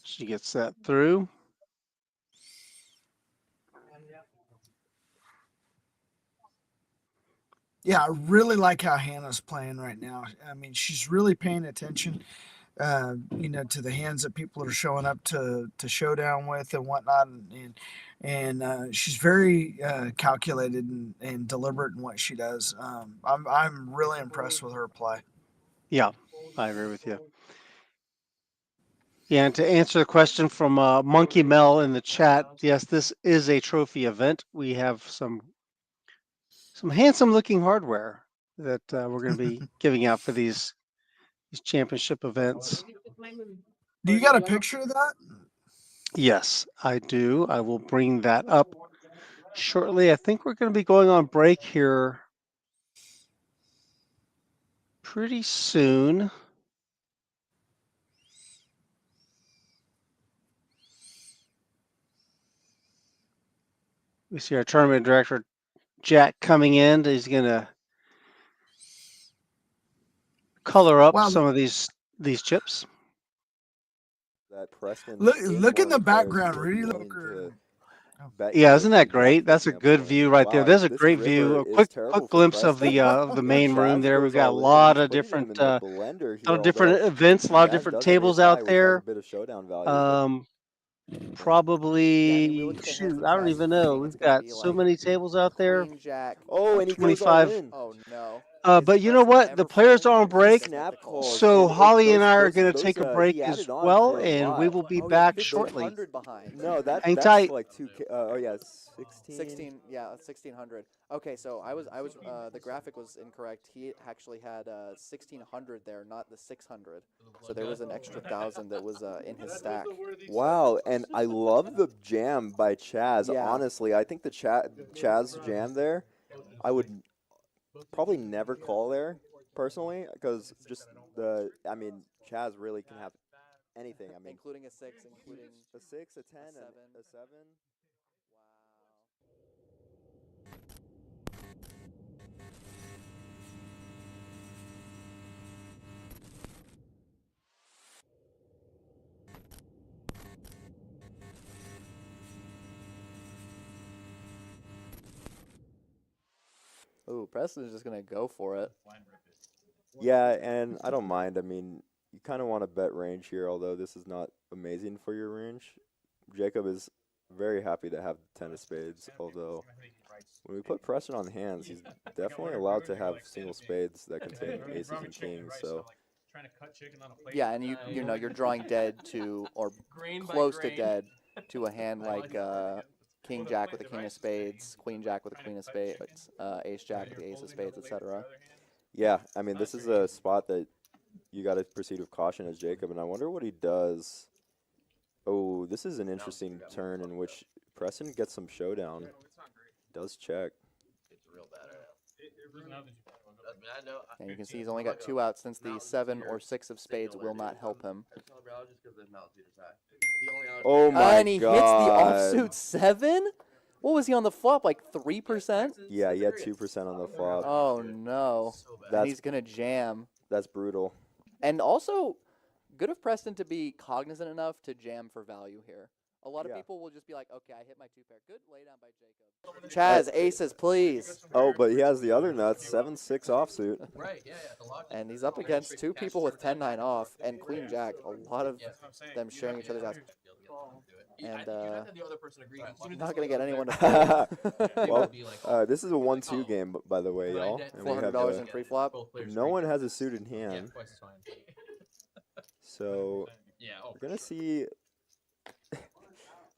S9: She gets that through.
S10: Yeah, I really like how Hannah's playing right now. I mean, she's really paying attention, to the hands that people are showing up to showdown with and whatnot, and she's very calculated and deliberate in what she does. I'm really impressed with her play.
S9: Yeah, I agree with you. Yeah, and to answer the question from Monkey Mel in the chat, yes, this is a trophy event. We have some handsome looking hardware that we're going to be giving out for these championship events.
S10: Do you got a picture of that?
S9: Yes, I do. I will bring that up shortly. I think we're going to be going on break here pretty soon. We see our tournament director, Jack, coming in. He's going to color up some of these chips.
S8: That Preston
S10: Look in the background, Rudy.
S9: Yeah, isn't that great? That's a good view right there. There's a great view. A quick glimpse of the main room there. We've got a lot of different events, a lot of different tables out there. Probably shoot, I don't even know. We've got so many tables out there.
S7: Queen Jack.
S8: Oh, and he
S9: 25.
S8: goes all in.
S7: Oh no.
S9: But you know what? The players are on break, so Holly and I are going to take a break as well, and we will be back shortly.
S8: No, that's
S9: tight.
S8: like 2K. Oh yeah,
S7: 16. Yeah, 1600. Okay, so I was the graphic was incorrect. He actually had 1600 there, not the 600. So there was an extra 1,000 that was in his stack.
S8: Wow, and I love the jam by Chaz.
S7: Yeah.
S8: Honestly, I think the Chaz jam there, I would probably never call there personally, because just Chaz really can have anything. I mean,
S7: including a 6, including
S8: a 6, a 10,
S7: a 7.
S8: A 7.
S7: Ooh, Preston's just gonna go for it.
S8: Yeah, and I don't mind. I mean, you kind of want to bet range here, although this is not amazing for your range. Jacob is very happy to have 10 of spades, although when we put pressure on hands, he's definitely allowed to have single spades that contain aces and kings. So
S7: yeah, and you know you're drawing dead to or close to dead to a hand like King Jack with a king of spades, Queen Jack with a queen of spades, Ace Jack with the ace of spades, etc.
S8: Yeah, I mean, this is a spot that you got to proceed with caution as Jacob, and I wonder what he does. Oh, this is an interesting turn in which Preston gets some showdown. Does check.
S7: And you can see he's only got 2 outs since the 7 or 6 of spades will not help him.
S8: Oh my god.
S7: And he hits the offsuit 7? What was he on the flop, like 3%?
S8: Yeah, he had 2% on the flop.
S7: Oh no. And he's going to jam.
S8: That's brutal.
S7: And also, good of Preston to be cognizant enough to jam for value here. A lot of people will just be like, okay, I hit my 2-pair. Good laydown by Jacob. Chaz, aces, please.
S8: Oh, but he has the other nuts, 7-6 offsuit.
S2: Right, yeah.
S7: And he's up against 2 people with 10-9 off and Queen Jack. A lot of them sharing each other's outs. And not going to get anyone to
S8: Well, this is a 1-2 game, by the way, y'all.
S7: $400 in pre-flop.
S8: No one has a suit in hand. So we're going to see...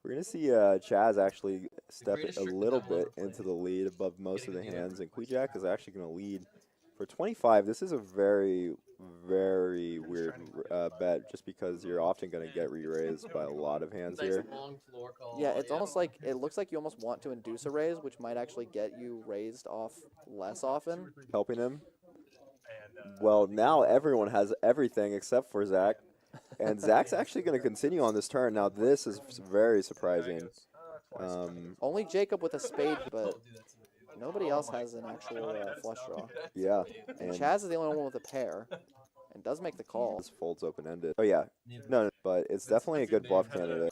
S8: We're going to see Chaz actually step a little bit into the lead above most of the hands, and Queen Jack is actually going to lead. For 25, this is a very, very weird bet, just because you're often going to get re-raised by a lot of hands here.
S7: Yeah, it's almost like, it looks like you almost want to induce a raise, which might actually get you raised off less often.
S8: Helping him. Well, now everyone has everything except for Zach. And Zach's actually going to continue on this turn. Now, this is very surprising.
S7: Only Jacob with a spade, but nobody else has an actual flush draw.
S8: Yeah.
S7: And Chaz is the only one with a pair, and does make the call.
S8: This folds open-ended. Oh, yeah. No, but it's definitely a good bluff candidate.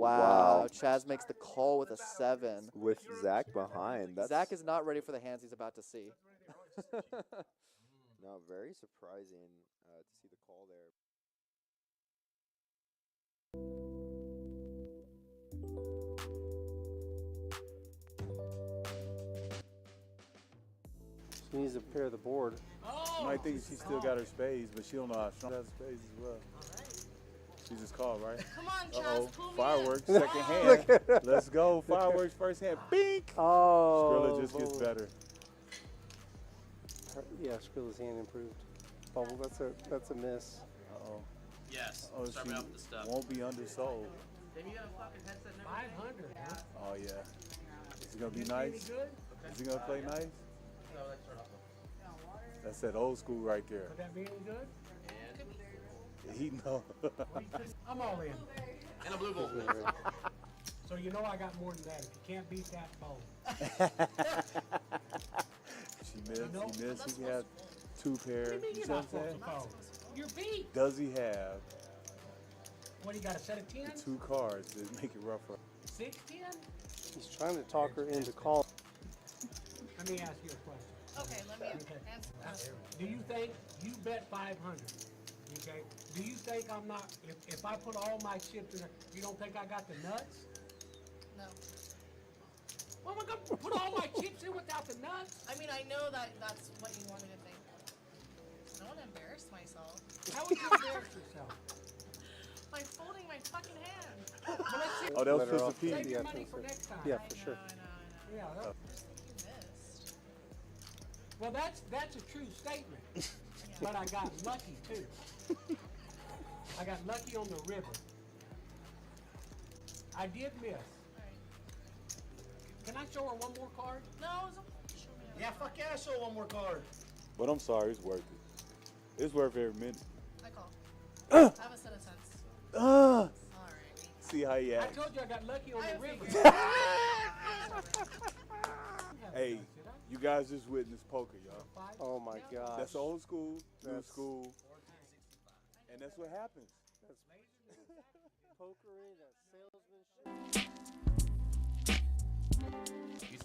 S7: Wow. Chaz makes the call with a 7.
S8: With Zach behind.
S7: Zach is not ready for the hands he's about to see.
S8: No, very surprising to see the call there.
S9: She needs to pair the board.
S1: She might think she still got her spades, but she don't know how strong she has spades as well. She just called, right?
S5: Come on,
S1: Uh-oh.
S5: Chaz, pull me
S1: Fireworks,
S5: in.
S1: second hand. Let's go. Fireworks, first hand. Bink!
S9: Oh.
S1: Skrilla just gets better.
S9: Yeah, Skrilla's hand improved. Bubble, that's a miss.
S1: Uh-oh.
S2: Yes.
S1: Oh,
S2: Start me
S1: she
S2: off with the stuff.
S1: won't be undersold.
S2: Then you got a fucking headset.
S6: 500, huh?
S1: Oh, yeah. Is he going to be nice? Is he going to play nice?
S2: No, let's start off with.
S1: That's that old school right there.
S6: Would that be any good?
S1: He know.
S6: I'm all in.
S2: And a blue ball.
S6: So you know I got more than that. If you can't beat that, bowl.
S1: She missed. He had 2 pairs. You know what I'm saying?
S6: You're beat.
S1: Does he have
S6: What, you got a set of 10?
S1: the 2 cards that make it rougher?
S6: 6, 10?
S9: He's trying to talk her into calling.
S6: Let me ask you a question.
S5: Okay, let me answer.
S6: Do you think you bet 500? Okay. Do you think I'm not? If I put all my chips in there, you don't think I got the nuts?
S5: No.
S6: Well, am I gonna put all my chips in without the nuts?
S5: I mean, I know that's what you want me to think. I don't want to embarrass myself
S6: How would you embarrass yourself?
S5: by folding my fucking hand.
S6: Well, let's see.
S1: Oh, that was
S9: Better
S1: Pistol
S9: off
S1: Pete.
S6: Save your
S9: Yeah,
S6: money
S9: for
S6: for
S9: sure.
S6: next time.
S9: Yeah,
S5: I
S9: for sure.
S5: know.
S6: Yeah.
S5: You missed.
S6: Well, that's a true statement. But I got lucky too. I got lucky on the river. I did miss.
S5: Alright.
S6: Can I show her one more card?
S5: No, it's okay. Show me
S4: Yeah, fuck yeah, show one more card.
S1: But I'm sorry, it's worth it. It's worth every minute.
S5: I call. I have a set of sense. Alright.
S1: See how he
S6: I
S1: acts.
S6: told you I got lucky on
S5: I
S6: the river.
S5: figured.
S1: Hey, you guys just witnessed poker, y'all.
S9: Oh my gosh.
S1: That's old school, new
S9: That's-
S1: school, and that's what happens.
S9: Pokery, that's salesmanship.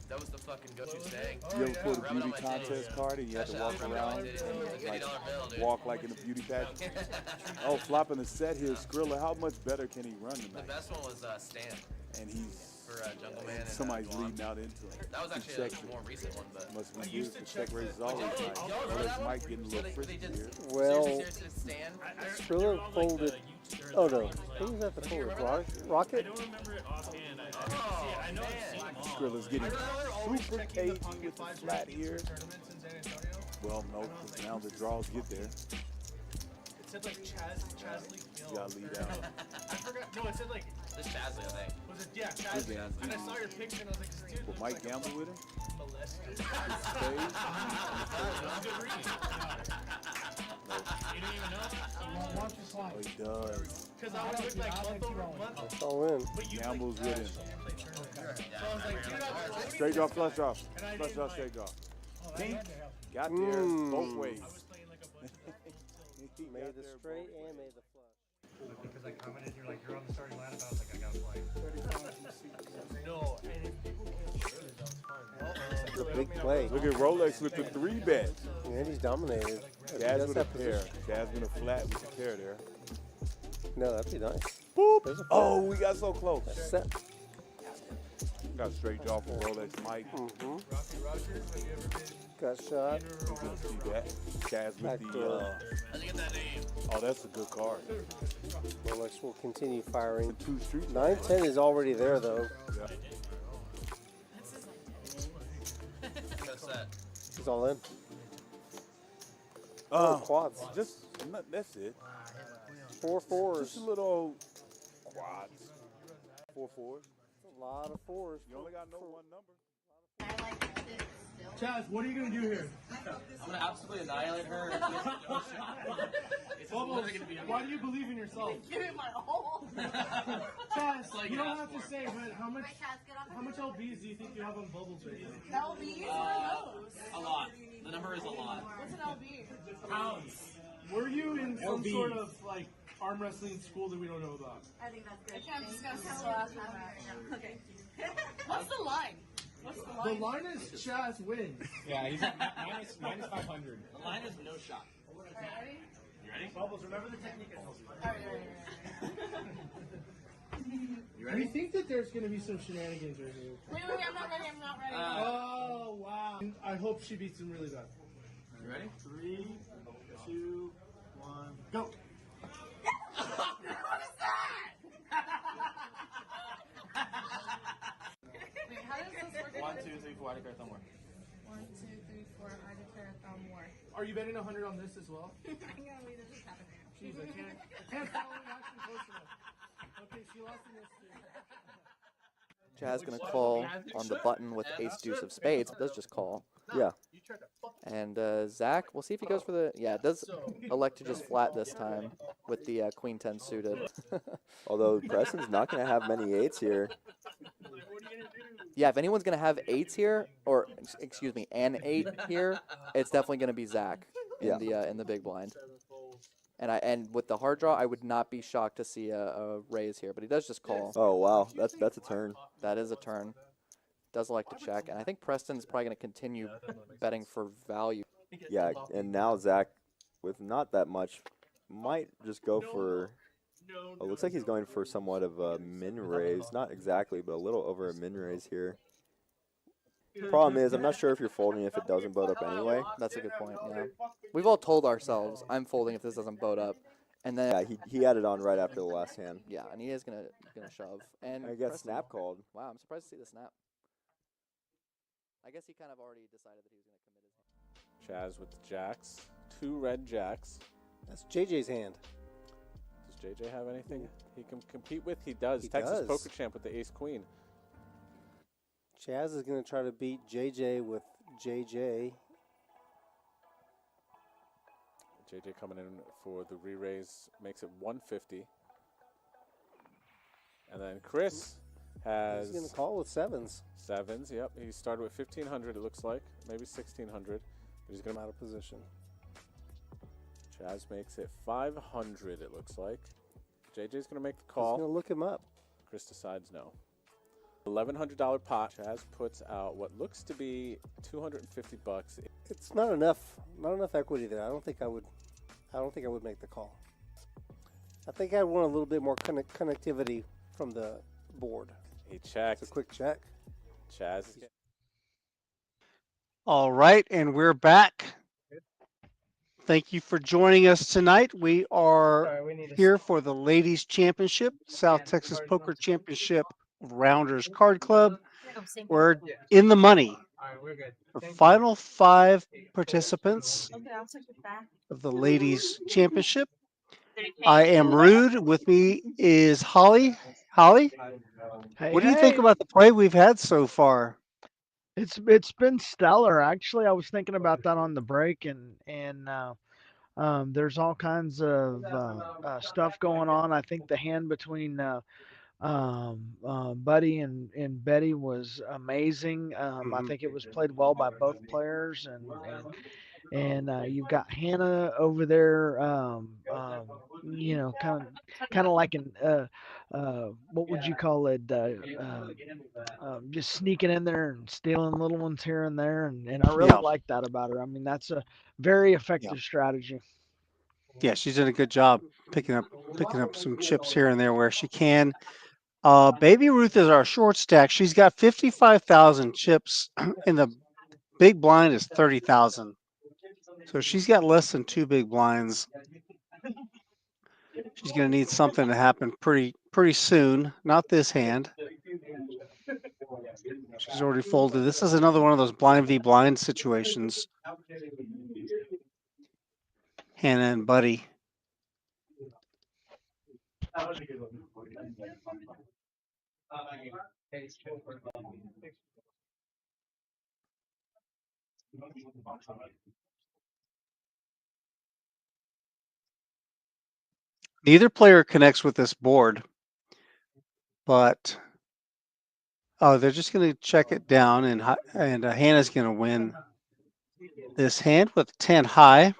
S2: That was the fucking go-to saying.
S1: You ever pull the
S2: Rub it on
S1: beauty
S2: my
S1: contest card and you have to walk
S2: Rub it on my
S1: around,
S2: titties.
S1: like,
S2: $50 bill, dude.
S1: walk like in a beauty pageant? Oh, flopping the set here, Skrilla. How much better can he run
S2: The
S1: tonight?
S2: best one was Stan
S1: And he's
S2: for Jungle Man. And,
S1: somebody's
S2: Guam.
S1: leading out into him.
S2: That was
S1: He
S2: actually
S1: checked
S2: a more recent one, but.
S1: Must be good for check raises always
S2: Y'all
S1: nice.
S2: remember
S1: Well,
S2: that one?
S1: Mike getting a
S2: So
S1: little
S2: they
S1: frisky
S2: did
S1: here.
S9: Well,
S2: seriously, Stan.
S9: Skrilla folded. Oh no, who was at the fold? Rocket?
S11: I don't remember it offhand. I know I've seen them all.
S1: Skrilla's getting super cagey with the flat here.
S6: Tournaments in San Antonio.
S1: Well, no, because now the draws get there.
S11: It said like Chaz Lee
S1: You gotta lead out.
S11: I forgot. No, it said like,
S2: This Chazley, I think.
S11: was it? Yeah, Chaz Lee.
S1: Yeah.
S11: And I saw your picture and I was like, dude,
S1: Will
S11: looks
S1: Mike
S11: like
S1: gamble with him?
S11: a molester.
S1: Spade?
S11: That's good reading. You didn't even know?
S6: Once or
S1: Oh,
S6: twice.
S1: he does.
S11: Because I always look like month over month.
S9: That's all in.
S11: But you
S1: Gambles with him.
S11: play tournaments. So I was like, dude, I was
S1: Straight draw, flush draw.
S11: And I
S1: Flush
S11: didn't
S1: draw,
S11: like-
S1: straight draw.
S6: Oh, that had to help.
S1: Got there both ways.
S11: I was playing like a bunch of that
S1: He
S9: Made
S1: got
S9: the
S1: there
S9: straight
S1: both
S9: and made the flush.
S11: because I commented, you're like, you're on the starting lineup. I was like, I gotta play. No, and if people can't shoot it, that's fine.
S9: It's a big play.
S1: Look at Rolex with the 3-bet.
S9: And he's dominated. He
S1: Jazz
S9: does
S1: with a
S9: have
S1: pair.
S9: position.
S1: Jazz with a flat with the pair there.
S9: No, that'd be nice.
S1: Boop.
S9: There's a
S1: Oh, we got so close.
S9: set.
S1: Got straight draw for Rolex Mike.
S9: Mm-hmm.
S6: Rocky Rogers, have you ever been?
S9: Got shot.
S1: We can see that. Jazz with
S9: Back
S1: the,
S9: door.
S2: How'd you get that name?
S1: oh, that's a good card.
S9: Rolex will continue firing.
S1: 2 street.
S9: 9-10 is already there though.
S1: Yeah.
S2: That's that.
S9: He's all in.
S1: Uh,
S9: Quads.
S1: just, that's it.
S9: 4 fours.
S1: Just a little quads. 4 4s.
S9: A lot of fours.
S1: You only got no one number.
S4: Chaz, what are you gonna do here?
S2: I'm gonna absolutely annihilate her. It's
S4: Bubbles,
S2: literally gonna be
S4: why do you believe in yourself?
S5: Give it my all.
S4: Chaz,
S2: like
S4: you
S2: you
S4: don't
S2: asked
S4: have to
S2: for.
S4: say, but how much
S5: Get on
S4: LBs do you think you have on Bubbles right
S5: LBs?
S4: now?
S5: What are those?
S2: A lot. The number is a lot.
S5: What's an LB?
S4: Pounds. Were you in some sort of like arm wrestling school that we don't know about.
S5: I think that's good. I can't discuss that. Okay. What's the line? What's the line?
S4: The line is Chaz wins.
S6: Yeah, he's at minus 500.
S2: The line is no shot.
S5: Alright, ready?
S2: You ready?
S11: Bubbles, remember the technique.
S5: Alright.
S2: You
S4: I
S2: ready?
S4: think that there's going to be some shenanigans right here.
S5: Wait, I'm not ready. I'm not ready.
S4: Oh, wow. I hope she beats him really bad.
S2: You ready?
S11: 3, 2, 1, go.
S5: What is that? Wait, how does this work?
S2: 1, 2, 3, 4. I declare thumb war.
S5: 1, 2, 3, 4. I declare a thumb war.
S4: Are you betting 100 on this as well?
S5: I'm gonna leave it just happen right now.
S4: Jeez, I can't follow the action close enough. Okay, she lost in this too.
S7: Chaz gonna call on the button with ace deuce of spades. It does just call.
S8: Yeah.
S7: And Zach, we'll see if he goes for the. Yeah, it does elect to just flat this time with the queen 10 suited.
S8: Although Preston's not going to have many eights here.
S7: Yeah, if anyone's gonna have eights here, or excuse me, an 8 here, it's definitely gonna be Zach in the big blind. And with the hard draw, I would not be shocked to see a raise here, but he does just call.
S8: Oh wow, that's a turn.
S7: That is a turn. Does like to check, and I think Preston's probably going to continue betting for value.
S8: Yeah, and now Zach, with not that much, might just go for. Oh, looks like he's going for somewhat of a min raise. Not exactly, but a little over a min raise here. The problem is, I'm not sure if you're folding if it doesn't boat up anyway.
S7: That's a good point, yeah. We've all told ourselves, I'm folding if this doesn't boat up. And then
S8: yeah, he had it on right after the last hand.
S7: Yeah, and he is gonna shove. And
S8: I got snap called.
S7: Wow, I'm surprised to see the snap. I guess he kind of already decided that he was gonna commit his hand.
S1: Chaz with the jacks. 2 red jacks.
S9: That's JJ's hand.
S1: Does JJ have anything he can compete with? He does.
S9: He
S1: Texas
S9: does.
S1: Poker Champ with the ace queen.
S9: Chaz is going to try to beat JJ with JJ.
S1: JJ coming in for the re-raise makes it 150. And then Chris has...
S9: He's going to call with sevens.
S1: Sevens, yep. He started with 1,500, it looks like. Maybe 1,600. But he's going to
S9: out of position.
S1: Chaz makes it 500, it looks like. JJ's going to make the call.
S9: He's going to look him up.
S1: Chris decides no. $1,100 pot. Chaz puts out what looks to be $250.
S9: It's not enough equity there. I don't think I would make the call. I think I want a little bit more connectivity from the board.
S1: He checks.
S9: It's a quick check.
S1: Chaz.
S9: All right, and we're back. Thank you for joining us tonight. We are here for the Ladies Championship, South Texas Poker Championship Rounders Card Club. We're in the money. The final 5 participants of the Ladies Championship. I am Rude. With me is Holly. Holly, what do you think about the play we've had so far?
S10: It's been stellar. Actually, I was thinking about that on the break, and there's all kinds of stuff going on. I think the hand between Buddy and Betty was amazing. I think it was played well by both players, and you've got Hannah over there, kind of like an what would you call it? Just sneaking in there and stealing little ones here and there, and I really like that about her. I mean, that's a very effective strategy.
S9: Yeah, she's done a good job picking up some chips here and there where she can. Baby Ruth is our short stack. She's got 55,000 chips, and the big blind is 30,000. So she's got less than 2 big blinds. She's going to need something to happen pretty soon. Not this hand. She's already folded. This is another one of those blind v blind situations. Hannah and Buddy. Neither player connects with this board, but they're just going to check it down, and Hannah's going to win this hand with 10 high.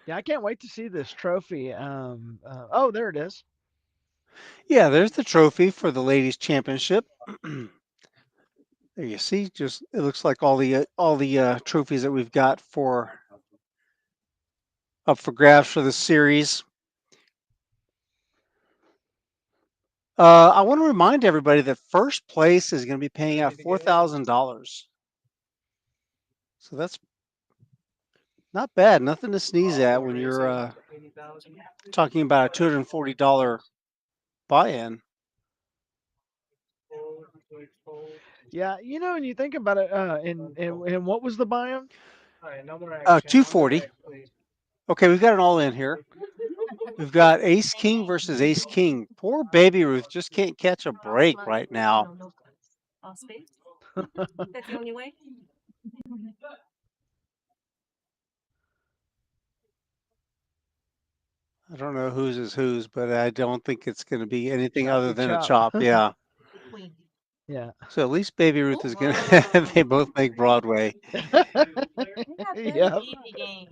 S10: Yeah, I can't wait to see this trophy. Oh, there it is.
S9: Yeah, there's the trophy for the ladies championship. There you see, just it looks like all the trophies that we've got for up for grabs for the series. I want to remind everybody that first place is going to be paying out $4,000. So that's not bad, nothing to sneeze at when you're talking about a $240 buy-in.
S10: Yeah, and you think about it, and what was the buy-in?
S9: 240. Okay, we've got it all in here. We've got Ace King versus Ace King. Poor Baby Ruth just can't catch a break right now.
S5: That's the only way.
S9: I don't know whose is whose, but I don't think it's going to be anything other
S10: Choppy
S9: than a
S10: chop.
S9: chop. Yeah.
S10: Yeah.
S9: So at least Baby Ruth is going to, they both make Broadway.
S10: Yep.
S5: Easy game.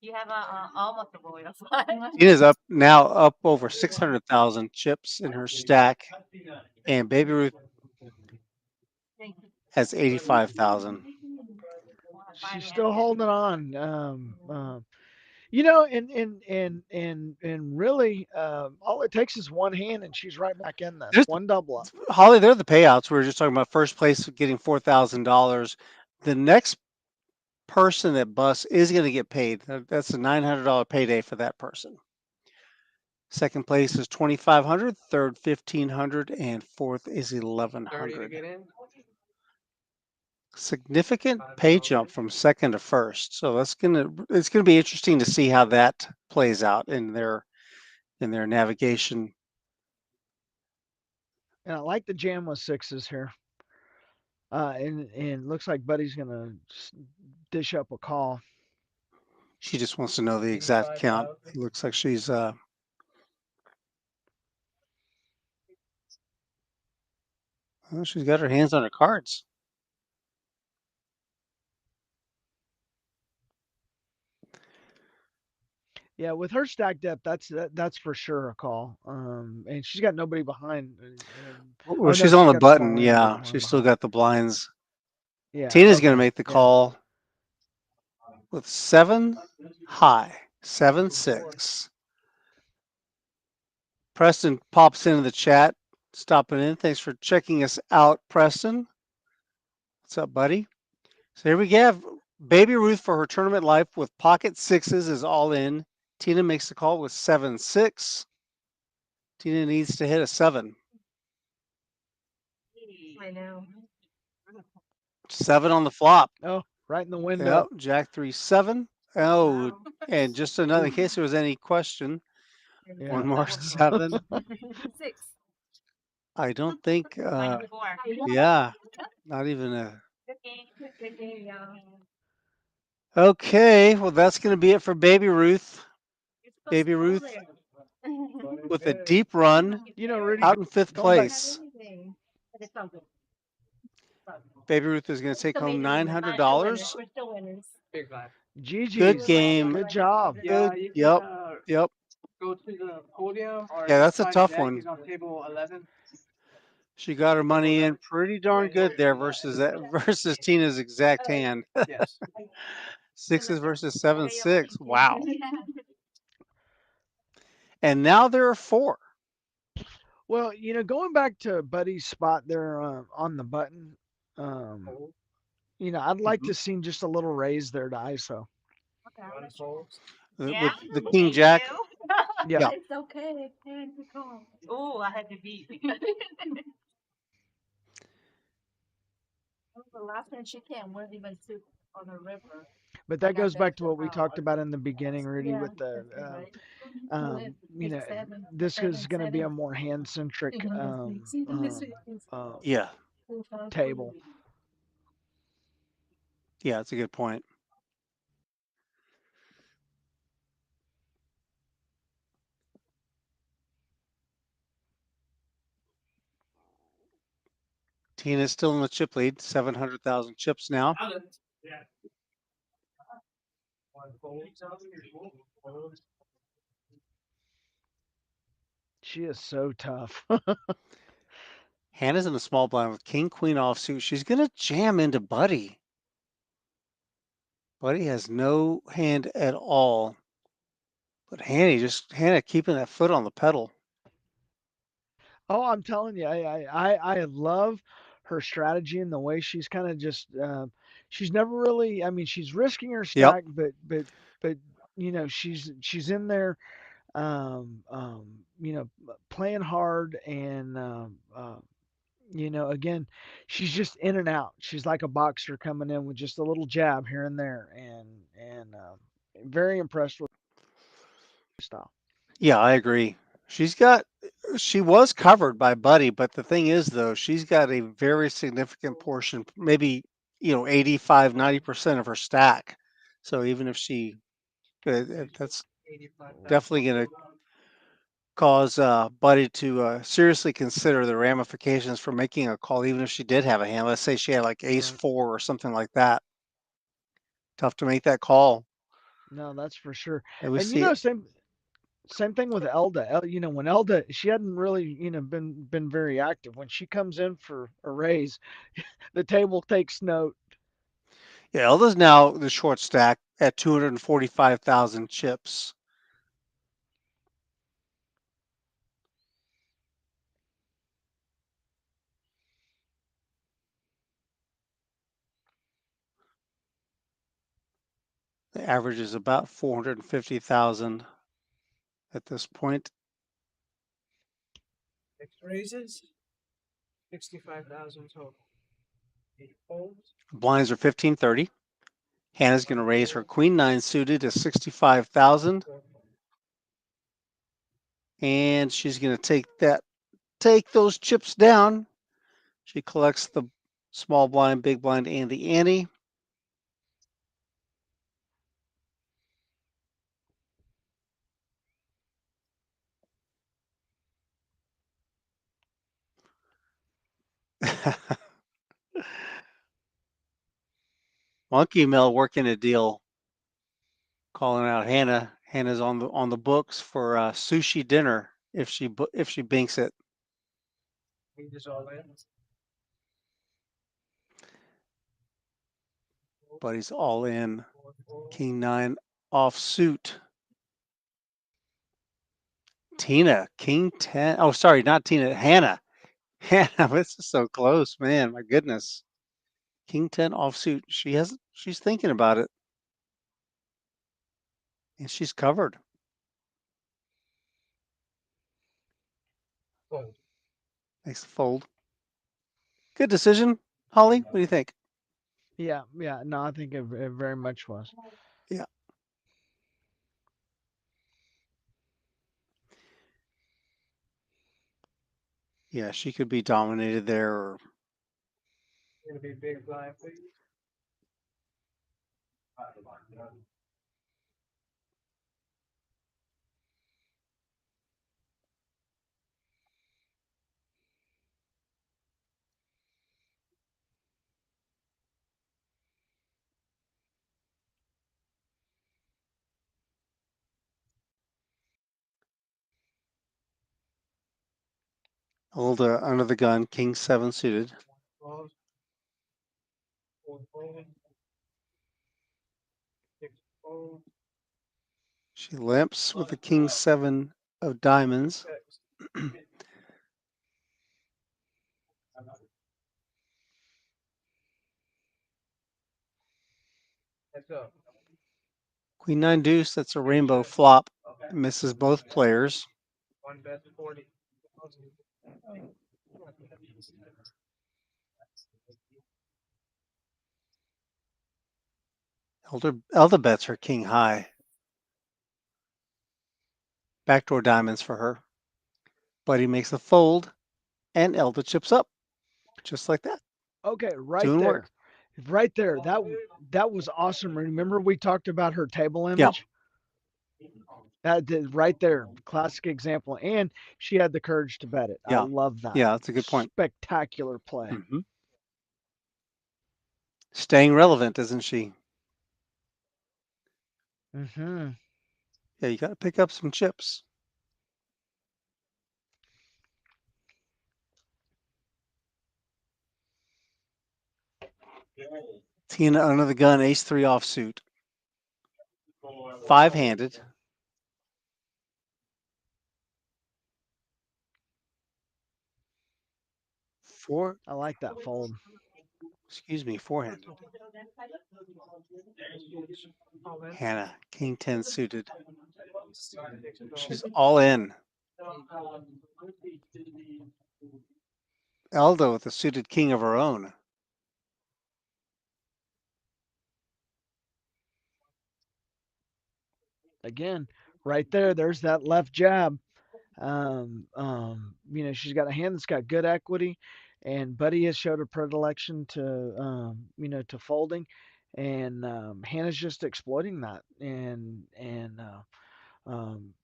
S5: You have almost a royal flush.
S9: Tina's up over 600,000 chips in her stack, and Baby Ruth has 85,000.
S10: She's still holding on. And really, all it takes is one hand, and she's right back in this. One double up.
S9: Holly, they're the payouts. We were just talking about first place getting $4,000. The next person that busts is going to get paid. That's a $900 payday for that person. Second place is $2,500, third $1,500, and fourth is $1,100. Significant pay jump from second to first. So it's gonna be interesting to see how that plays out in their navigation.
S10: And I like the jam with sixes here. And looks like Buddy's gonna dish up a call.
S9: She just wants to know the exact count. It looks like she's well, she's got her hands on her cards.
S10: Yeah, with her stack depth, that's for sure a call. And she's got nobody behind.
S9: Well, she's on the button. Yeah, she's still got the blinds.
S10: Yeah.
S9: Tina's going to make the call with 7 high, 7-6. Preston pops into the chat, stopping in. Thanks for checking us out, Preston. What's up, buddy? So here we have Baby Ruth for her tournament life with pocket sixes is all in. Tina makes the call with 7-6. Tina needs to hit a 7.
S5: I know.
S9: 7 on the flop.
S10: Oh, right in the window.
S9: Yep, Jack 3-7. Oh, and just another in case there was any question.
S10: Yeah.
S9: One more 7.
S5: 6.
S9: I don't think. Yeah, not even a. Okay, well that's going to be it for Baby Ruth. Baby Ruth with a deep run,
S10: Rudy,
S9: out in 5th place.
S5: Back.
S9: Baby Ruth is going to take home $900.
S5: We're still winners.
S10: GG's.
S9: Good game.
S10: Good job.
S4: Yeah,
S9: Good.
S4: you
S9: Yep.
S4: can,
S9: Yep.
S4: go to the podium or
S9: Yeah, that's a
S4: sign
S9: tough
S4: Jack.
S9: one.
S4: He's on table 11.
S9: She got her money in pretty darn good there versus Tina's exact hand.
S4: Yes.
S9: 6s versus 7-6. Wow. And now there are 4.
S10: Well, going back to Buddy's spot there on the button, I'd like to see just a little raise there to ISO.
S9: With the King Jack.
S10: Yeah.
S5: It's okay. Oh, I had to beat. The last time she came, we're even soup on the river.
S10: But that goes back to what we talked about in the beginning, Rudy, with the, this is going to be a more hand-centric
S9: Yeah.
S10: table.
S9: Yeah, that's a good point. Tina's still in the chip lead, 700,000 chips now.
S11: Yeah.
S10: She is so tough.
S9: Hannah's in the small blind with king, queen offsuit. She's going to jam into Buddy. Buddy has no hand at all. But Hannah keeping that foot on the pedal.
S10: Oh, I'm telling you, I love her strategy and the way she's kind of just she's never really. I mean, she's risking her
S9: Yep.
S10: stack, but she's in there, playing hard and again, she's just in and out. She's like a boxer coming in with just a little jab here and there, and very impressed with her style.
S9: Yeah, I agree. She was covered by Buddy, but the thing is though, she's got a very significant portion, maybe, 85, 90% of her stack. So even if that's definitely going to cause Buddy to seriously consider the ramifications for making a call, even if she did have a hand. Let's say she had like ace
S10: Right.
S9: four or something like that. Tough to make that call.
S10: No, that's for sure.
S9: And we
S10: And
S9: see,
S10: same thing with Elda. When Elda, she hadn't really, been very active. When she comes in for a raise, the table takes note.
S9: yeah, Elda's now the short stack at 245,000 chips. The average is about 450,000 at this point.
S11: 6 raises, 65,000 total. 8 folds.
S9: Blinds are 1530. Hannah's going to raise her queen nine suited to 65,000. And she's going to take those chips down. She collects the small blind, big blind, and the ante. Monkey Mill working a deal, calling out Hannah. Hannah's on the books for sushi dinner if she binks it.
S11: He just all in.
S9: Buddy's all in. King nine off suit. Tina, King 10. Oh, sorry, not Tina, Hannah. Hannah, this is so close, man. My goodness. King 10 offsuit. She's thinking about it. And she's covered.
S11: Fold.
S9: Makes the fold. Good decision, Holly. What do you think?
S10: Yeah, yeah. No, I think it very much was.
S9: Yeah. Yeah, she could be dominated there. Or...
S11: Gonna be big blind, please.
S9: Old under the gun, King 7 suited.
S11: Fold. Fold. 6 fold.
S9: She limps with the King 7 of diamonds.
S11: Let's go.
S9: Queen 9 deuce, that's a rainbow flop. Misses both players.
S11: One bet 40.
S9: Elder bets her king high. Backdoor diamonds for her. Buddy makes a fold, and Elda chips up. Just like that.
S10: Okay, right
S9: Doing
S10: there.
S9: work.
S10: Right there. That was awesome. Remember we talked about her table
S9: Yeah.
S10: image? That did right there. Classic example. And she had the courage to bet it.
S9: Yeah.
S10: I love that.
S9: Yeah, that's a good point.
S10: Spectacular play.
S9: Mm-hmm. Staying relevant, isn't she?
S10: Mm-hmm.
S9: Yeah, you got to pick up some chips. Tina under the gun, ace-3 offsuit. 5-handed. Four.
S10: I like that fold.
S9: Excuse me, 4-handed. Hannah, king 10 suited. She's all in. Elda with a suited king of her own.
S10: Again, right there, there's that left jab. She's got a hand that's got good equity, and Buddy has showed a predilection to, to folding, and Hannah's just exploiting that, um,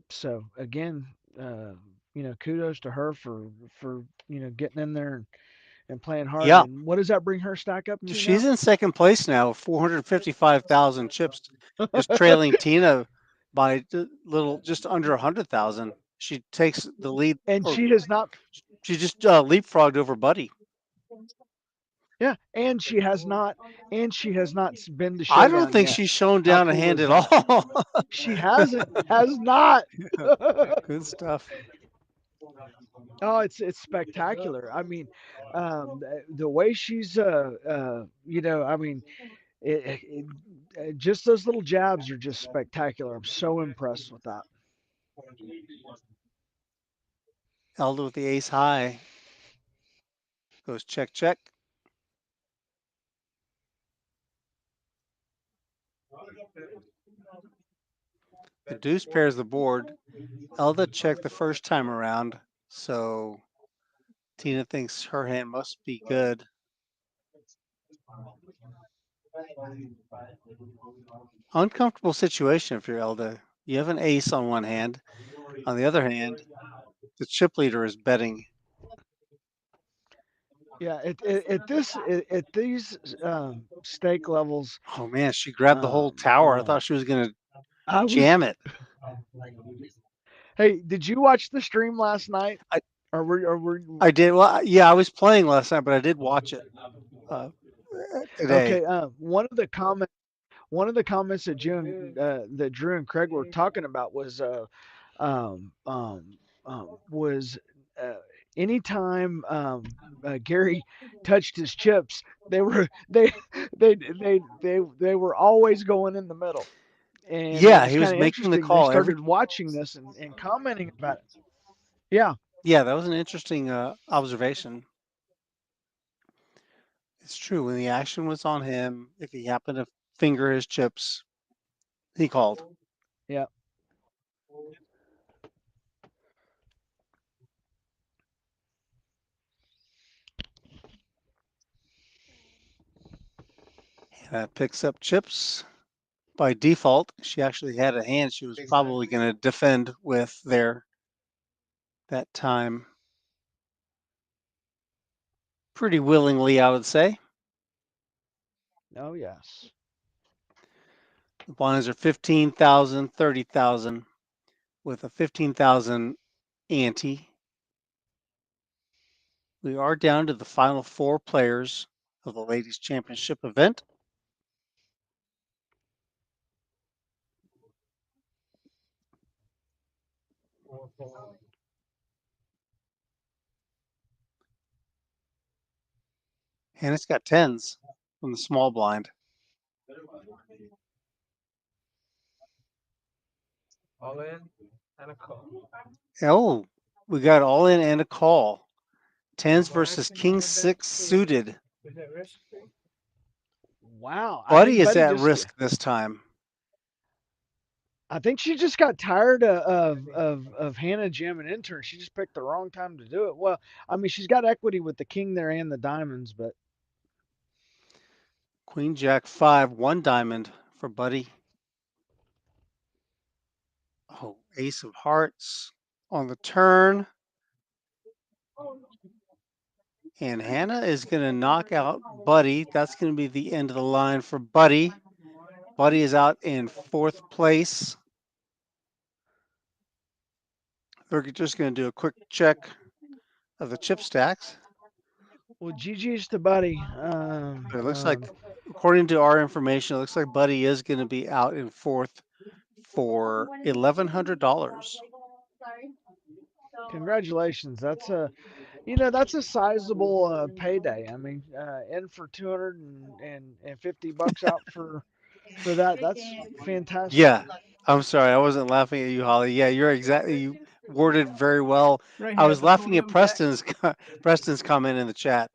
S10: so again, kudos to her for getting in there and playing hard.
S9: Yeah,
S10: And what does that bring her stack up to
S9: she's
S10: now?
S9: in second place now, 455,000 chips, just trailing Tina by just under 100,000. She takes the lead,
S10: And
S9: or
S10: she has not.
S9: she just leapfrogged over Buddy.
S10: Yeah, and she has not been to
S9: I don't
S10: showdown
S9: think
S10: yet.
S9: she's shown
S10: How
S9: down a
S10: cool
S9: hand
S10: is
S9: at
S10: that?
S9: all.
S10: She has not.
S9: Yeah, good stuff.
S10: Oh, it's spectacular. I mean, the way she's I mean, just those little jabs are just spectacular. I'm so impressed with that.
S9: Elda with the ace high. Goes check, check. The deuce pairs the board. Elda checked the first time around, so Tina thinks her hand must be good. Uncomfortable situation if you're Elda. You have an ace on one hand. On the other hand, the chip leader is betting.
S10: Yeah, at these stake levels,
S9: Oh man, she grabbed the whole
S10: um,
S9: tower. I
S10: um,
S9: thought she was going to
S10: I was.
S9: jam it.
S10: Hey, did you watch the stream last night?
S9: I,
S10: Or were
S9: I did. Well, yeah, I was playing last night, but I did watch it today.
S10: okay? One of the comments that Drew and Craig were talking about was um, um, was uh, anytime Gary touched his chips, they were they were always going in the middle, and it
S9: Yeah,
S10: was
S9: he was
S10: kind of
S9: making the
S10: interesting. They
S9: call every.
S10: started watching this and commenting about it. Yeah,
S9: Yeah, that was an interesting observation. It's true. When the action was on him, if he happened to finger his chips, he called.
S10: yeah.
S9: Picks up chips. By default, she actually had a hand she was probably going to defend with there that time. Pretty willingly, I would say.
S10: Oh yes.
S9: The blinds are 15,000, 30,000 with a 15,000 ante. We are down to the final 4 players of the ladies championship event. And it's got 10s from the small blind.
S6: All in and a call.
S9: Oh, we got all in and a call. 10s versus king 6 suited.
S6: Is that risky?
S10: Wow. I
S9: Buddy
S10: think
S9: is
S10: Buddy
S9: at
S10: just.
S9: risk this time.
S10: I think she just got tired of Hannah jamming into her. She just picked the wrong time to do it. Well, I mean, she's got equity with the king there and the diamonds, but
S9: Queen Jack 5, 1 diamond for Buddy. Oh, ace of hearts on the turn. And Hannah is going to knock out Buddy. That's going to be the end of the line for Buddy. Buddy is out in 4th place. We're just going to do a quick check of the chip stacks.
S10: Well, GG's to Buddy.
S9: But it looks like, according to our information, it looks like Buddy is going to be out in 4th for $1,100.
S10: Congratulations. That's a sizable payday. I mean, in for $250 out for that. That's fantastic.
S9: Yeah, I'm sorry, I wasn't laughing at you, Holly. Yeah, you worded very well. I was laughing at Preston's comment in the chat.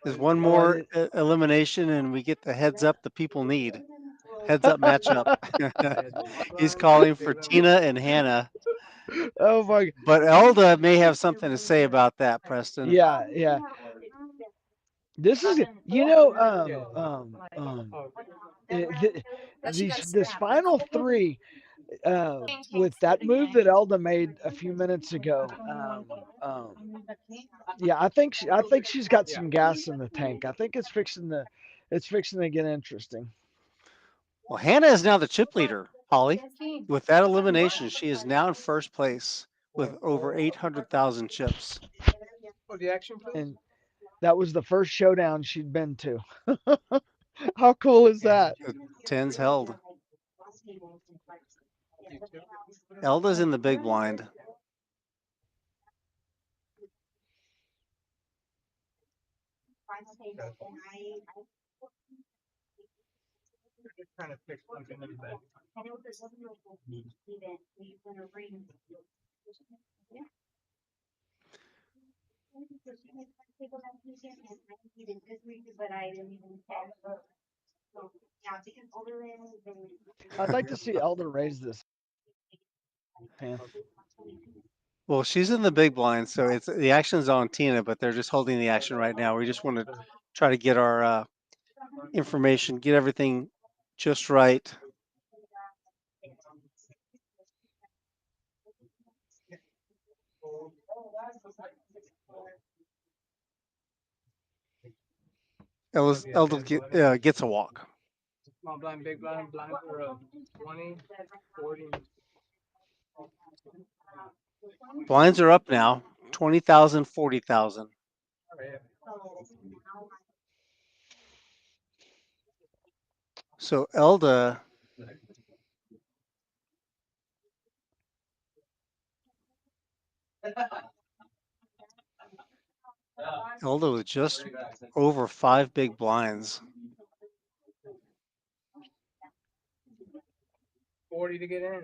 S9: There's one more elimination, and we get the heads up the people need. Heads up matchup. He's calling for Tina and Hannah.
S10: Oh my!
S9: But Elda may have something to say about that, Preston.
S10: Yeah. This is this final 3 with that move that Elda made a few minutes ago. Yeah, I think she's got some gas in the tank. I think it's fixing to get interesting.
S9: Well, Hannah is now the chip leader, Holly. With that elimination, she is now in 1st place with over 800,000 chips.
S10: And that was the first showdown she'd been to. How cool is that?
S9: The 10's held. Elda's in the big blind.
S11: Trying to fix something in bed.
S10: I'd like to see Elda raise this.
S9: Well, she's in the big blind, so it's the action's on Tina, but they're just holding the action right now. We just want to try to get our information, get everything just right. Elda gets a walk.
S6: Small blind, big blind, blind for 20, 40.
S9: Blinds are up now, 20,000, 40,000. So Elda with just over 5 big blinds.
S6: 40 to get in.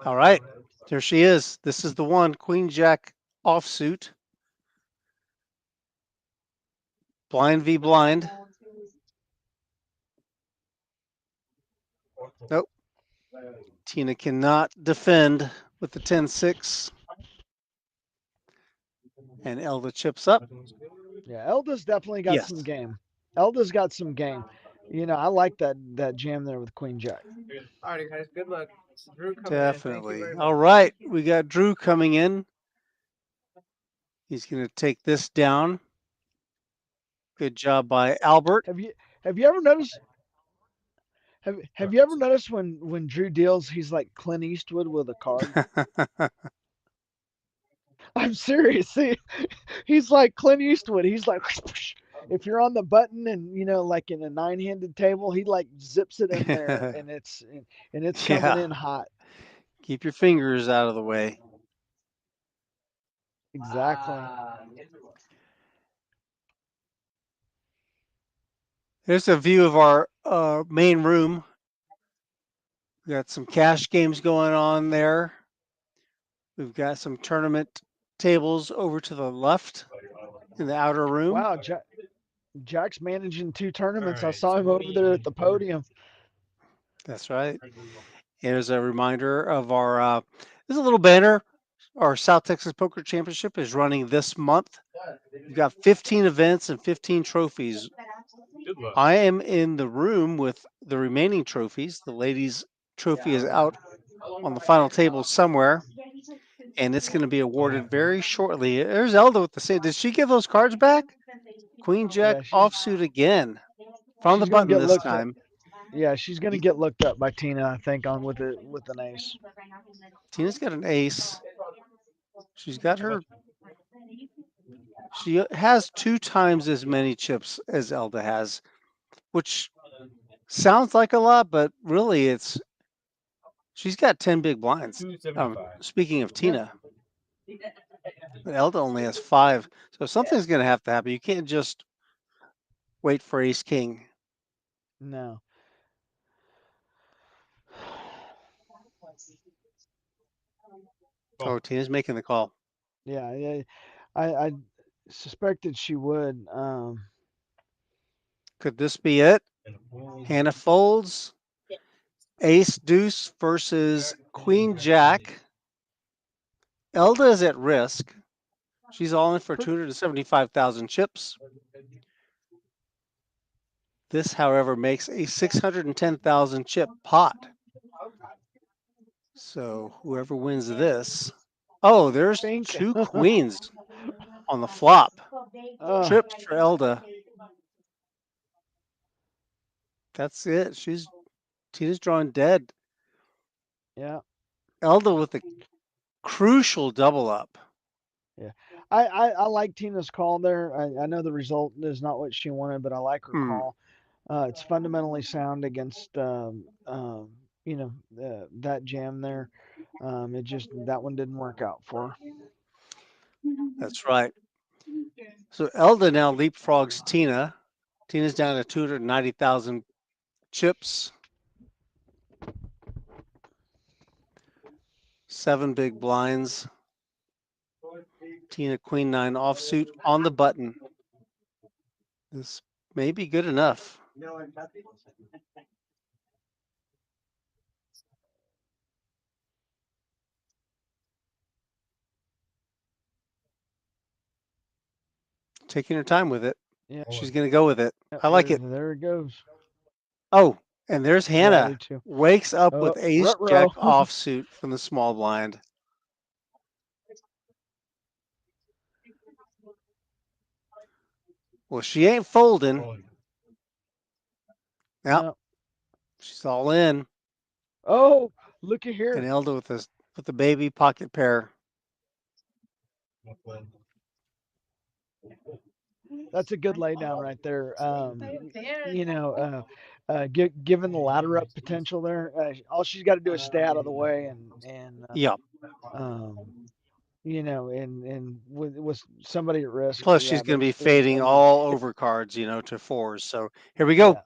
S9: All right, there she is. This is the one, Queen Jack offsuit. Blind v blind. Nope. Tina cannot defend with the 10-6. And Elda chips up.
S10: Yeah, Elda's definitely got some game. Elda's got some game. I like that jam there with Queen Jack.
S6: All right, guys. Good luck. Drew coming
S9: Definitely.
S6: in.
S9: All right, we got Drew coming in. He's going to take this down. Good job by Albert.
S10: Have you ever noticed? Have you ever noticed when Drew deals, he's like Clint Eastwood with a card? I'm serious. He's like Clint Eastwood. He's like, if you're on the button and like in a 9-handed table, he like zips it in there and it's coming in hot.
S9: Keep your fingers out of the way.
S10: Exactly.
S9: Here's a view of our main room. We got some cash games going on there. We've got some tournament tables over to the left in the outer room.
S10: Wow, Jack's managing 2 tournaments. Right, I saw him over there at the podium.
S9: That's right. Here's a reminder of our, this is a little banner. Our South Texas Poker Championship is running this month. We've got 15 events and 15 trophies. I am in the room with the remaining trophies. The ladies' trophy is out on the final table somewhere. and it's going to be awarded very shortly. There's Elda with the same. Did she give those cards back? Queen Jack offsuit again from the
S10: she's gonna
S9: button
S10: get
S9: this
S10: looked at.
S9: time.
S10: Yeah, she's gonna get looked up by Tina, I think, on with an ace.
S9: Tina's got an ace. She's got her. She has 2 times as many chips as Elda has, which sounds like a lot, but really she's got 10 big blinds. Speaking of Tina, but Elda only has 5, so something's going to have to happen. You can't just wait for ace king.
S10: No.
S9: Oh, Tina's making the call.
S10: Yeah, I suspected she would.
S9: Could this be it? Hannah folds. Ace deuce versus Queen Jack. Elda is at risk. She's all in for 275,000 chips. This, however, makes a 610,000 chip pot. So whoever wins this. Oh, there's 2 queens on the flop. Trips for Elda. That's it. Tina's drawing dead.
S10: Yeah.
S9: Elda with a crucial double up.
S10: Yeah. I like Tina's call there. I know the result is not what she wanted, but I like her call. It's fundamentally sound against that jam there. It just that one didn't work out for her.
S9: That's right. So Elda now leapfrogs Tina. Tina's down to 290,000 chips. 7 big blinds. Tina queen 9 offsuit on the button. This may be good enough. Taking her time with it.
S10: Yeah.
S9: She's going to go with it. I like it.
S10: There it goes.
S9: Oh, and there's Hannah.
S10: Yeah,
S9: Wakes up with ace jack offsuit from the small blind. Well, she ain't folding. Yep. She's all in.
S10: Oh, look at here.
S9: And Elda with the baby pocket pair.
S10: That's a good laydown right there. Given the ladder up potential there, all she's got to do is stay out of the way and
S9: yep.
S10: And with somebody at risk.
S9: Plus, she's going to be fading all over cards, to 4s. So here we go. Yeah.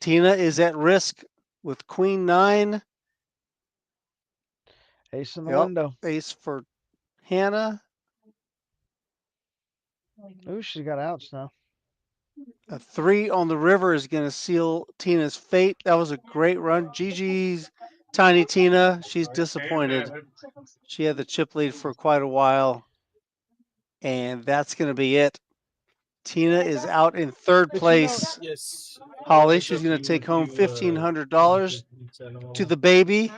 S9: Tina is at risk with queen 9.
S10: Ace in the window.
S9: Ace for Hannah.
S10: Ooh, she's got outs now.
S9: A 3 on the river is going to seal Tina's fate. That was a great run. GG's Tiny Tina. She's disappointed. She had the chip lead for quite a while. And that's going to be it. Tina is out in 3rd place.
S11: Yes.
S9: Holly, she's going to take home $1,500 to the baby.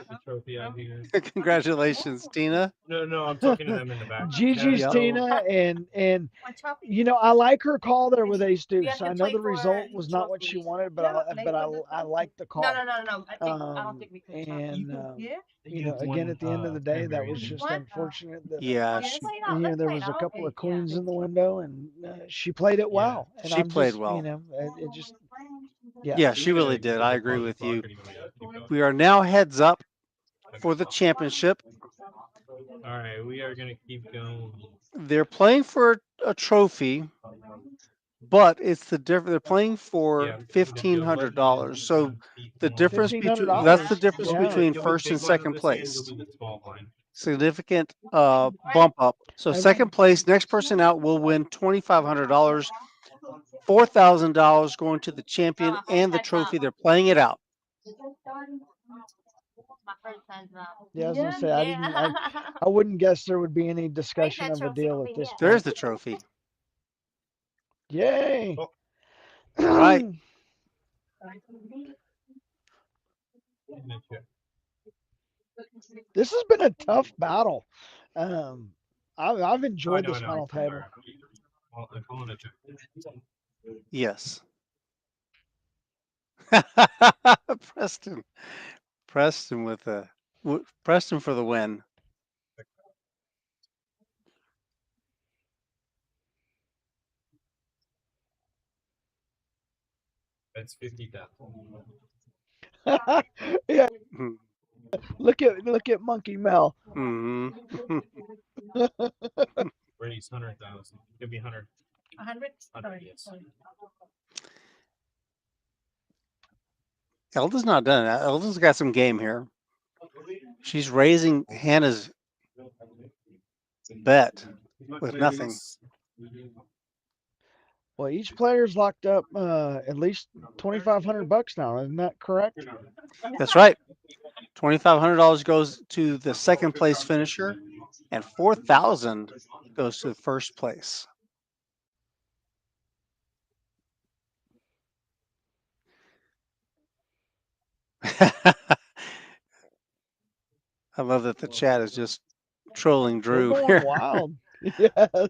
S9: Congratulations, Tina.
S11: No, I'm talking to them in the back.
S10: Gigi's Tina, and I like her call there with ace deuce. I know the result was not what she wanted, but I like the call.
S5: No. I don't think we can.
S10: And again, at the end of the day, that was just unfortunate. That,
S9: yeah,
S10: there was a couple of queens in the window, and she played it well. And
S9: she played well.
S10: It just.
S9: Yeah, she really did. I agree with you. We are now heads up for the championship.
S11: All right, we are going to keep going.
S9: They're playing for a trophy, but it's the difference. They're playing for $1,500. So the difference between that's the difference between 1st and 2nd place. Significant bump up. So 2nd place, next person out will win $2,500. $4,000 going to the champion and the trophy. They're playing it out.
S10: Yeah, I was gonna say I wouldn't guess there would be any discussion of a deal at this point.
S9: There's the trophy.
S10: Yay!
S9: All right.
S10: This has been a tough battle. I've enjoyed this final table.
S11: I'm calling it.
S9: Yes. Preston. Preston with a Preston for the win.
S11: That's 50,000.
S10: Yeah,
S9: Mhm.
S10: look at Monkey Mel.
S9: Mm-hmm.
S11: Brady's 100,000. Give me 100.
S5: 100?
S11: 100, yes.
S9: Elda's not done. Elda's got some game here. She's raising Hannah's bet with nothing.
S10: Well, each player's locked up at least $2,500 now. Isn't that correct?
S9: That's right. $2,500 goes to the second place finisher, and $4,000 goes to the first place. I love that the chat is just trolling
S10: They're
S9: Drew
S10: going
S9: here.
S10: wild. Yes.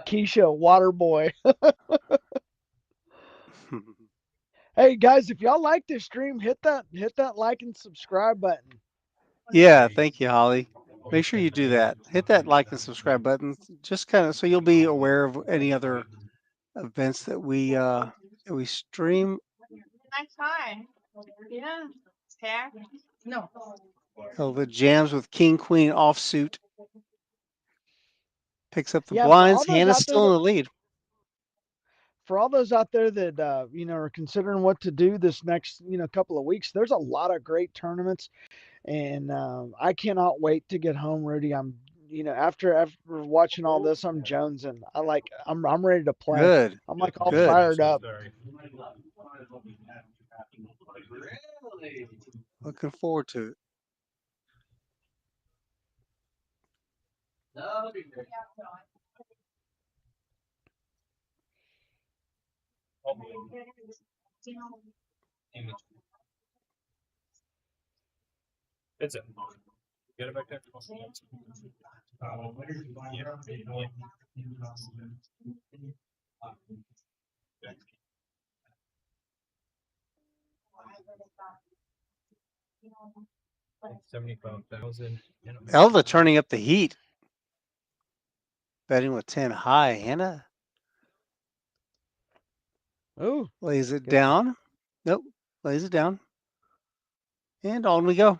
S10: Keisha, water boy. Hey guys, if y'all like this stream, hit that like and subscribe button.
S9: Yeah, thank you, Holly. Make sure you do that. Hit that like and subscribe button, just kind of so you'll be aware of any other events that we stream.
S5: Nice high. Yeah. Hair? No.
S9: Oh, the jams with King Queen offsuit picks up the
S10: Yeah, for
S9: blinds.
S10: all those
S9: Hannah's
S10: out there
S9: still in the lead.
S10: that are considering what to do this next couple of weeks, there's a lot of great tournaments, and I cannot wait to get home, Rudy. After watching all this, I'm jonesing. I'm ready to play.
S9: Good,
S10: I'm like all
S9: good.
S10: fired up.
S9: Looking forward to it.
S11: It's it. Get it back there. Yeah. 75,000.
S9: Elva turning up the heat. Betting with 10 high. Hannah
S10: Ooh,
S9: lays it down. Nope, lays it down. And on we go.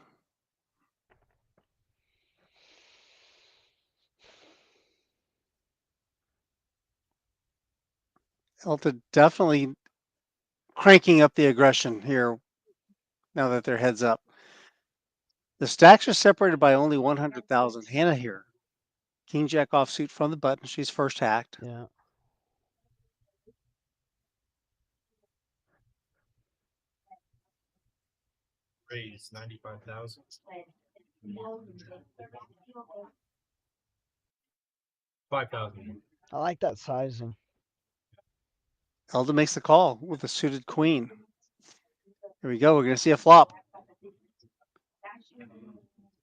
S9: Elta definitely cranking up the aggression here now that they're heads up. The stacks are separated by only 100,000. Hannah here. King Jack offsuit from the button. She's first hacked.
S10: yeah.
S11: Raise 95,000. 5,000.
S10: I like that sizing.
S9: Elda makes the call with a suited queen. Here we go. We're going to see a flop.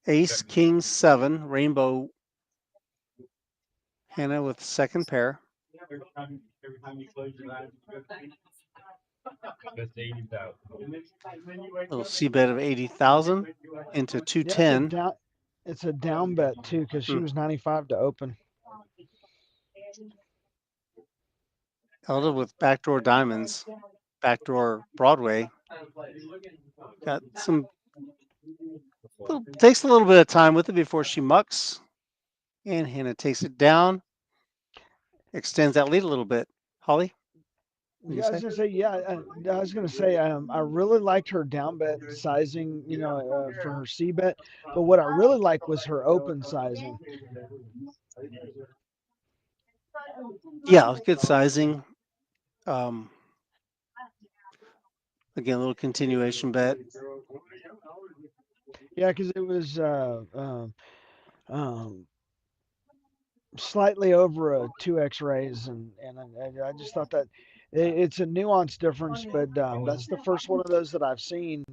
S9: Ace, King, 7, rainbow. Hannah with second pair.
S11: Every time you close your eyes, that's 80,000.
S9: Little C bet of 80,000 into
S10: Yeah,
S9: 210.
S10: it's a down bet too because she was 95 to open.
S9: Elda with backdoor diamonds, backdoor Broadway. Got some. Takes a little bit of time with it before she mucks, and Hannah takes it down. Extends that lead a little bit. Holly.
S10: Yeah, I was gonna say. Yeah, I was gonna say. I really liked her down bet sizing. For her C bet. But what I really liked was her open sizing.
S9: Yeah, good sizing. Again, a little continuation bet.
S10: Yeah, because it was slightly over a 2x raise, and I just thought that it's a nuance difference, but that's the first one of those that I've seen.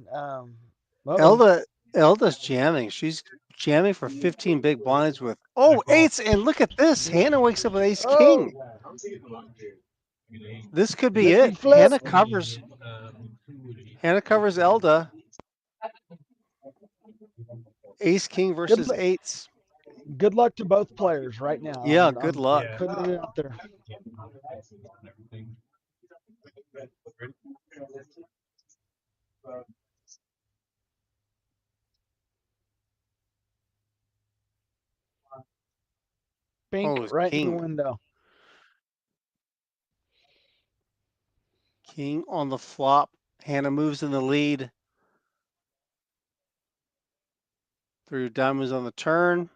S9: Elda Elda's jamming. She's jamming for 15 big blinds with eights, and look at this. Hannah wakes up with ace
S10: Oh,
S9: king. This could be
S10: flippy
S9: it.
S10: flip.
S9: Hannah covers Elda. Ace king
S10: Good,
S9: versus eights.
S10: good luck to both players right now.
S9: Yeah, good luck.
S10: Putting it out there. Pink
S9: it's
S10: right in
S9: king.
S10: the window.
S9: King on the flop. Hannah moves in the lead. Through diamonds on the turn.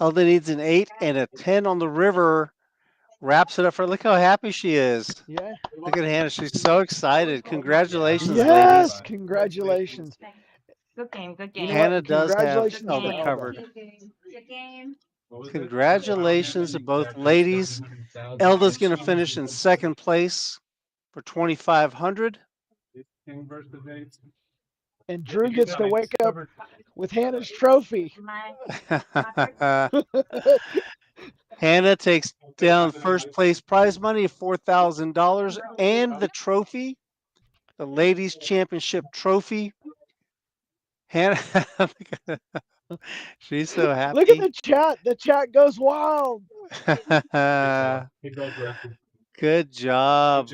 S9: Elda needs an 8 and a 10 on the river. Wraps it up for. Look how happy she is.
S10: Yeah.
S9: Look at Hannah. She's so excited. Congratulations,
S10: Yes,
S9: ladies.
S10: congratulations.
S5: Good game. Good game.
S10: You know
S9: Hannah
S10: what?
S9: does have
S10: Congratulations
S9: Elda
S10: to Elda.
S9: covered.
S5: Good game.
S9: Congratulations to both ladies. Elda's going to finish in second place for 2,500.
S10: And Drew gets to wake up with Hannah's trophy.
S9: Hannah takes down first place prize money of $4,000 and the trophy, the ladies championship trophy. Hannah, she's so happy.
S10: Look at the chat. The chat goes wild.
S9: Good job.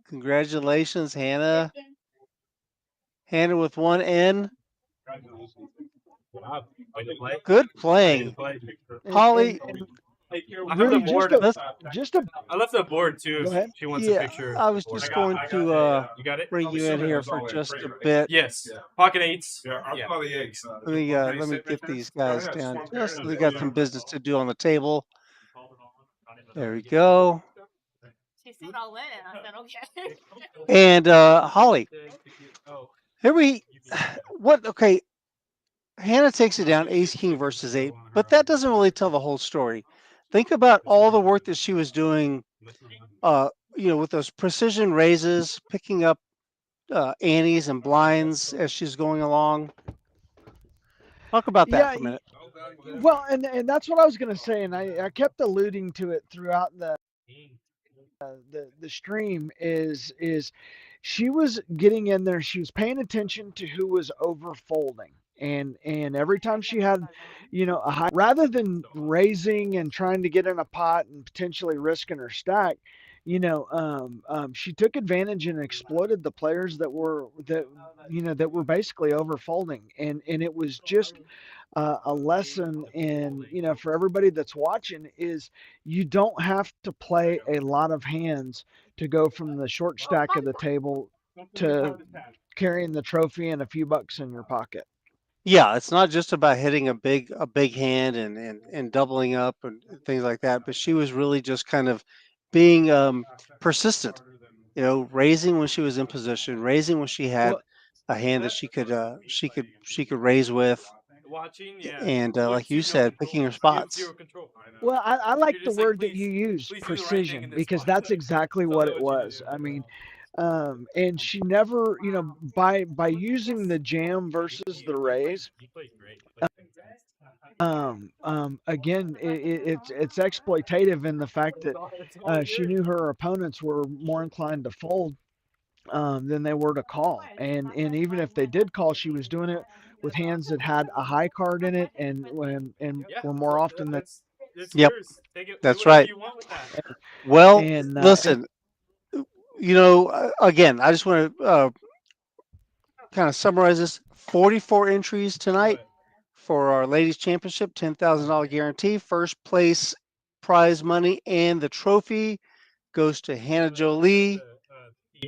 S9: Congratulations, Hannah. Hannah with one N. Good playing. Holly,
S10: Rudy,
S11: I left the board too.
S10: Go ahead.
S11: She wants a picture.
S9: I was just going to
S11: you got it?
S9: bring you in here for just a bit.
S11: Yes. Pocket eights.
S6: I'll the eggs.
S9: Let me get these guys down. Just we got some business to do on the table. There we go.
S5: She said I'll win, and I said okay.
S9: And Holly, okay. Hannah takes it down, ace king versus 8, but that doesn't really tell the whole story. Think about all the work that she was doing, with those precision raises, picking up antes and blinds as she's going along. Talk about that for a minute.
S10: Well, and that's what I was going to say, and I kept alluding to it throughout the stream. Is she was getting in there? She was paying attention to who was over folding. And every time she had, a high, rather than raising and trying to get in a pot and potentially risking her stack, she took advantage and exploited the players that were basically over folding, and it was just a lesson in, for everybody that's watching, is you don't have to play a lot of hands to go from the short stack of the table to carrying the trophy and a few bucks in your pocket.
S9: Yeah, it's not just about hitting a big hand and doubling up and things like that, but she was really just kind of being persistent. Raising when she was in position, raising when she had a hand that she could raise with, and like you said, picking her spots.
S10: Well, I like the word that you used, precision, because that's exactly what it was. I mean, and she never, by using the jam versus the raise, again, it's exploitative in the fact that she knew her opponents were more inclined to fold than they were to call, and even if they did call, she was doing it with hands that had a high card in it, and were more often than.
S9: Yep, that's right. Well, listen. Again, I just want to kind of summarize this. 44 entries tonight for our ladies championship, $10,000 guarantee. First place prize money and the trophy goes to Hannah Jolie.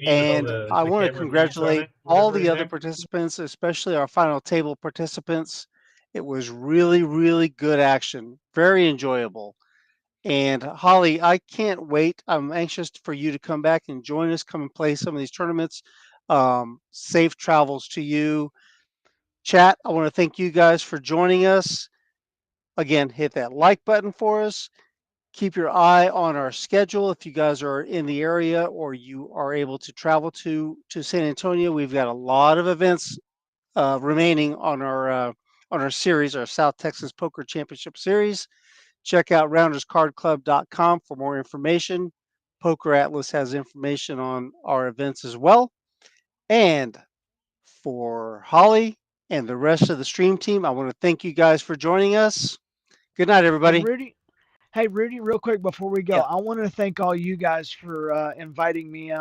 S9: And I want to congratulate all the other participants, especially our final table participants. It was really, really good action. Very enjoyable. And Holly, I can't wait. I'm anxious for you to come back and join us, come and play some of these tournaments. Safe travels to you. Chat, I want to thank you guys for joining us. Again, hit that like button for us. Keep your eye on our schedule. If you guys are in the area or you are able to travel to San Antonio, we've got a lot of events remaining on our series, our South Texas Poker Championship Series. Check out rounderscardclub.com for more information. Poker Atlas has information on our events as well. And for Holly and the rest of the stream team, I want to thank you guys for joining us. Good night, everybody.
S10: Hey, Rudy, real quick before we go,
S9: Yeah.
S10: I want to thank all you guys for inviting me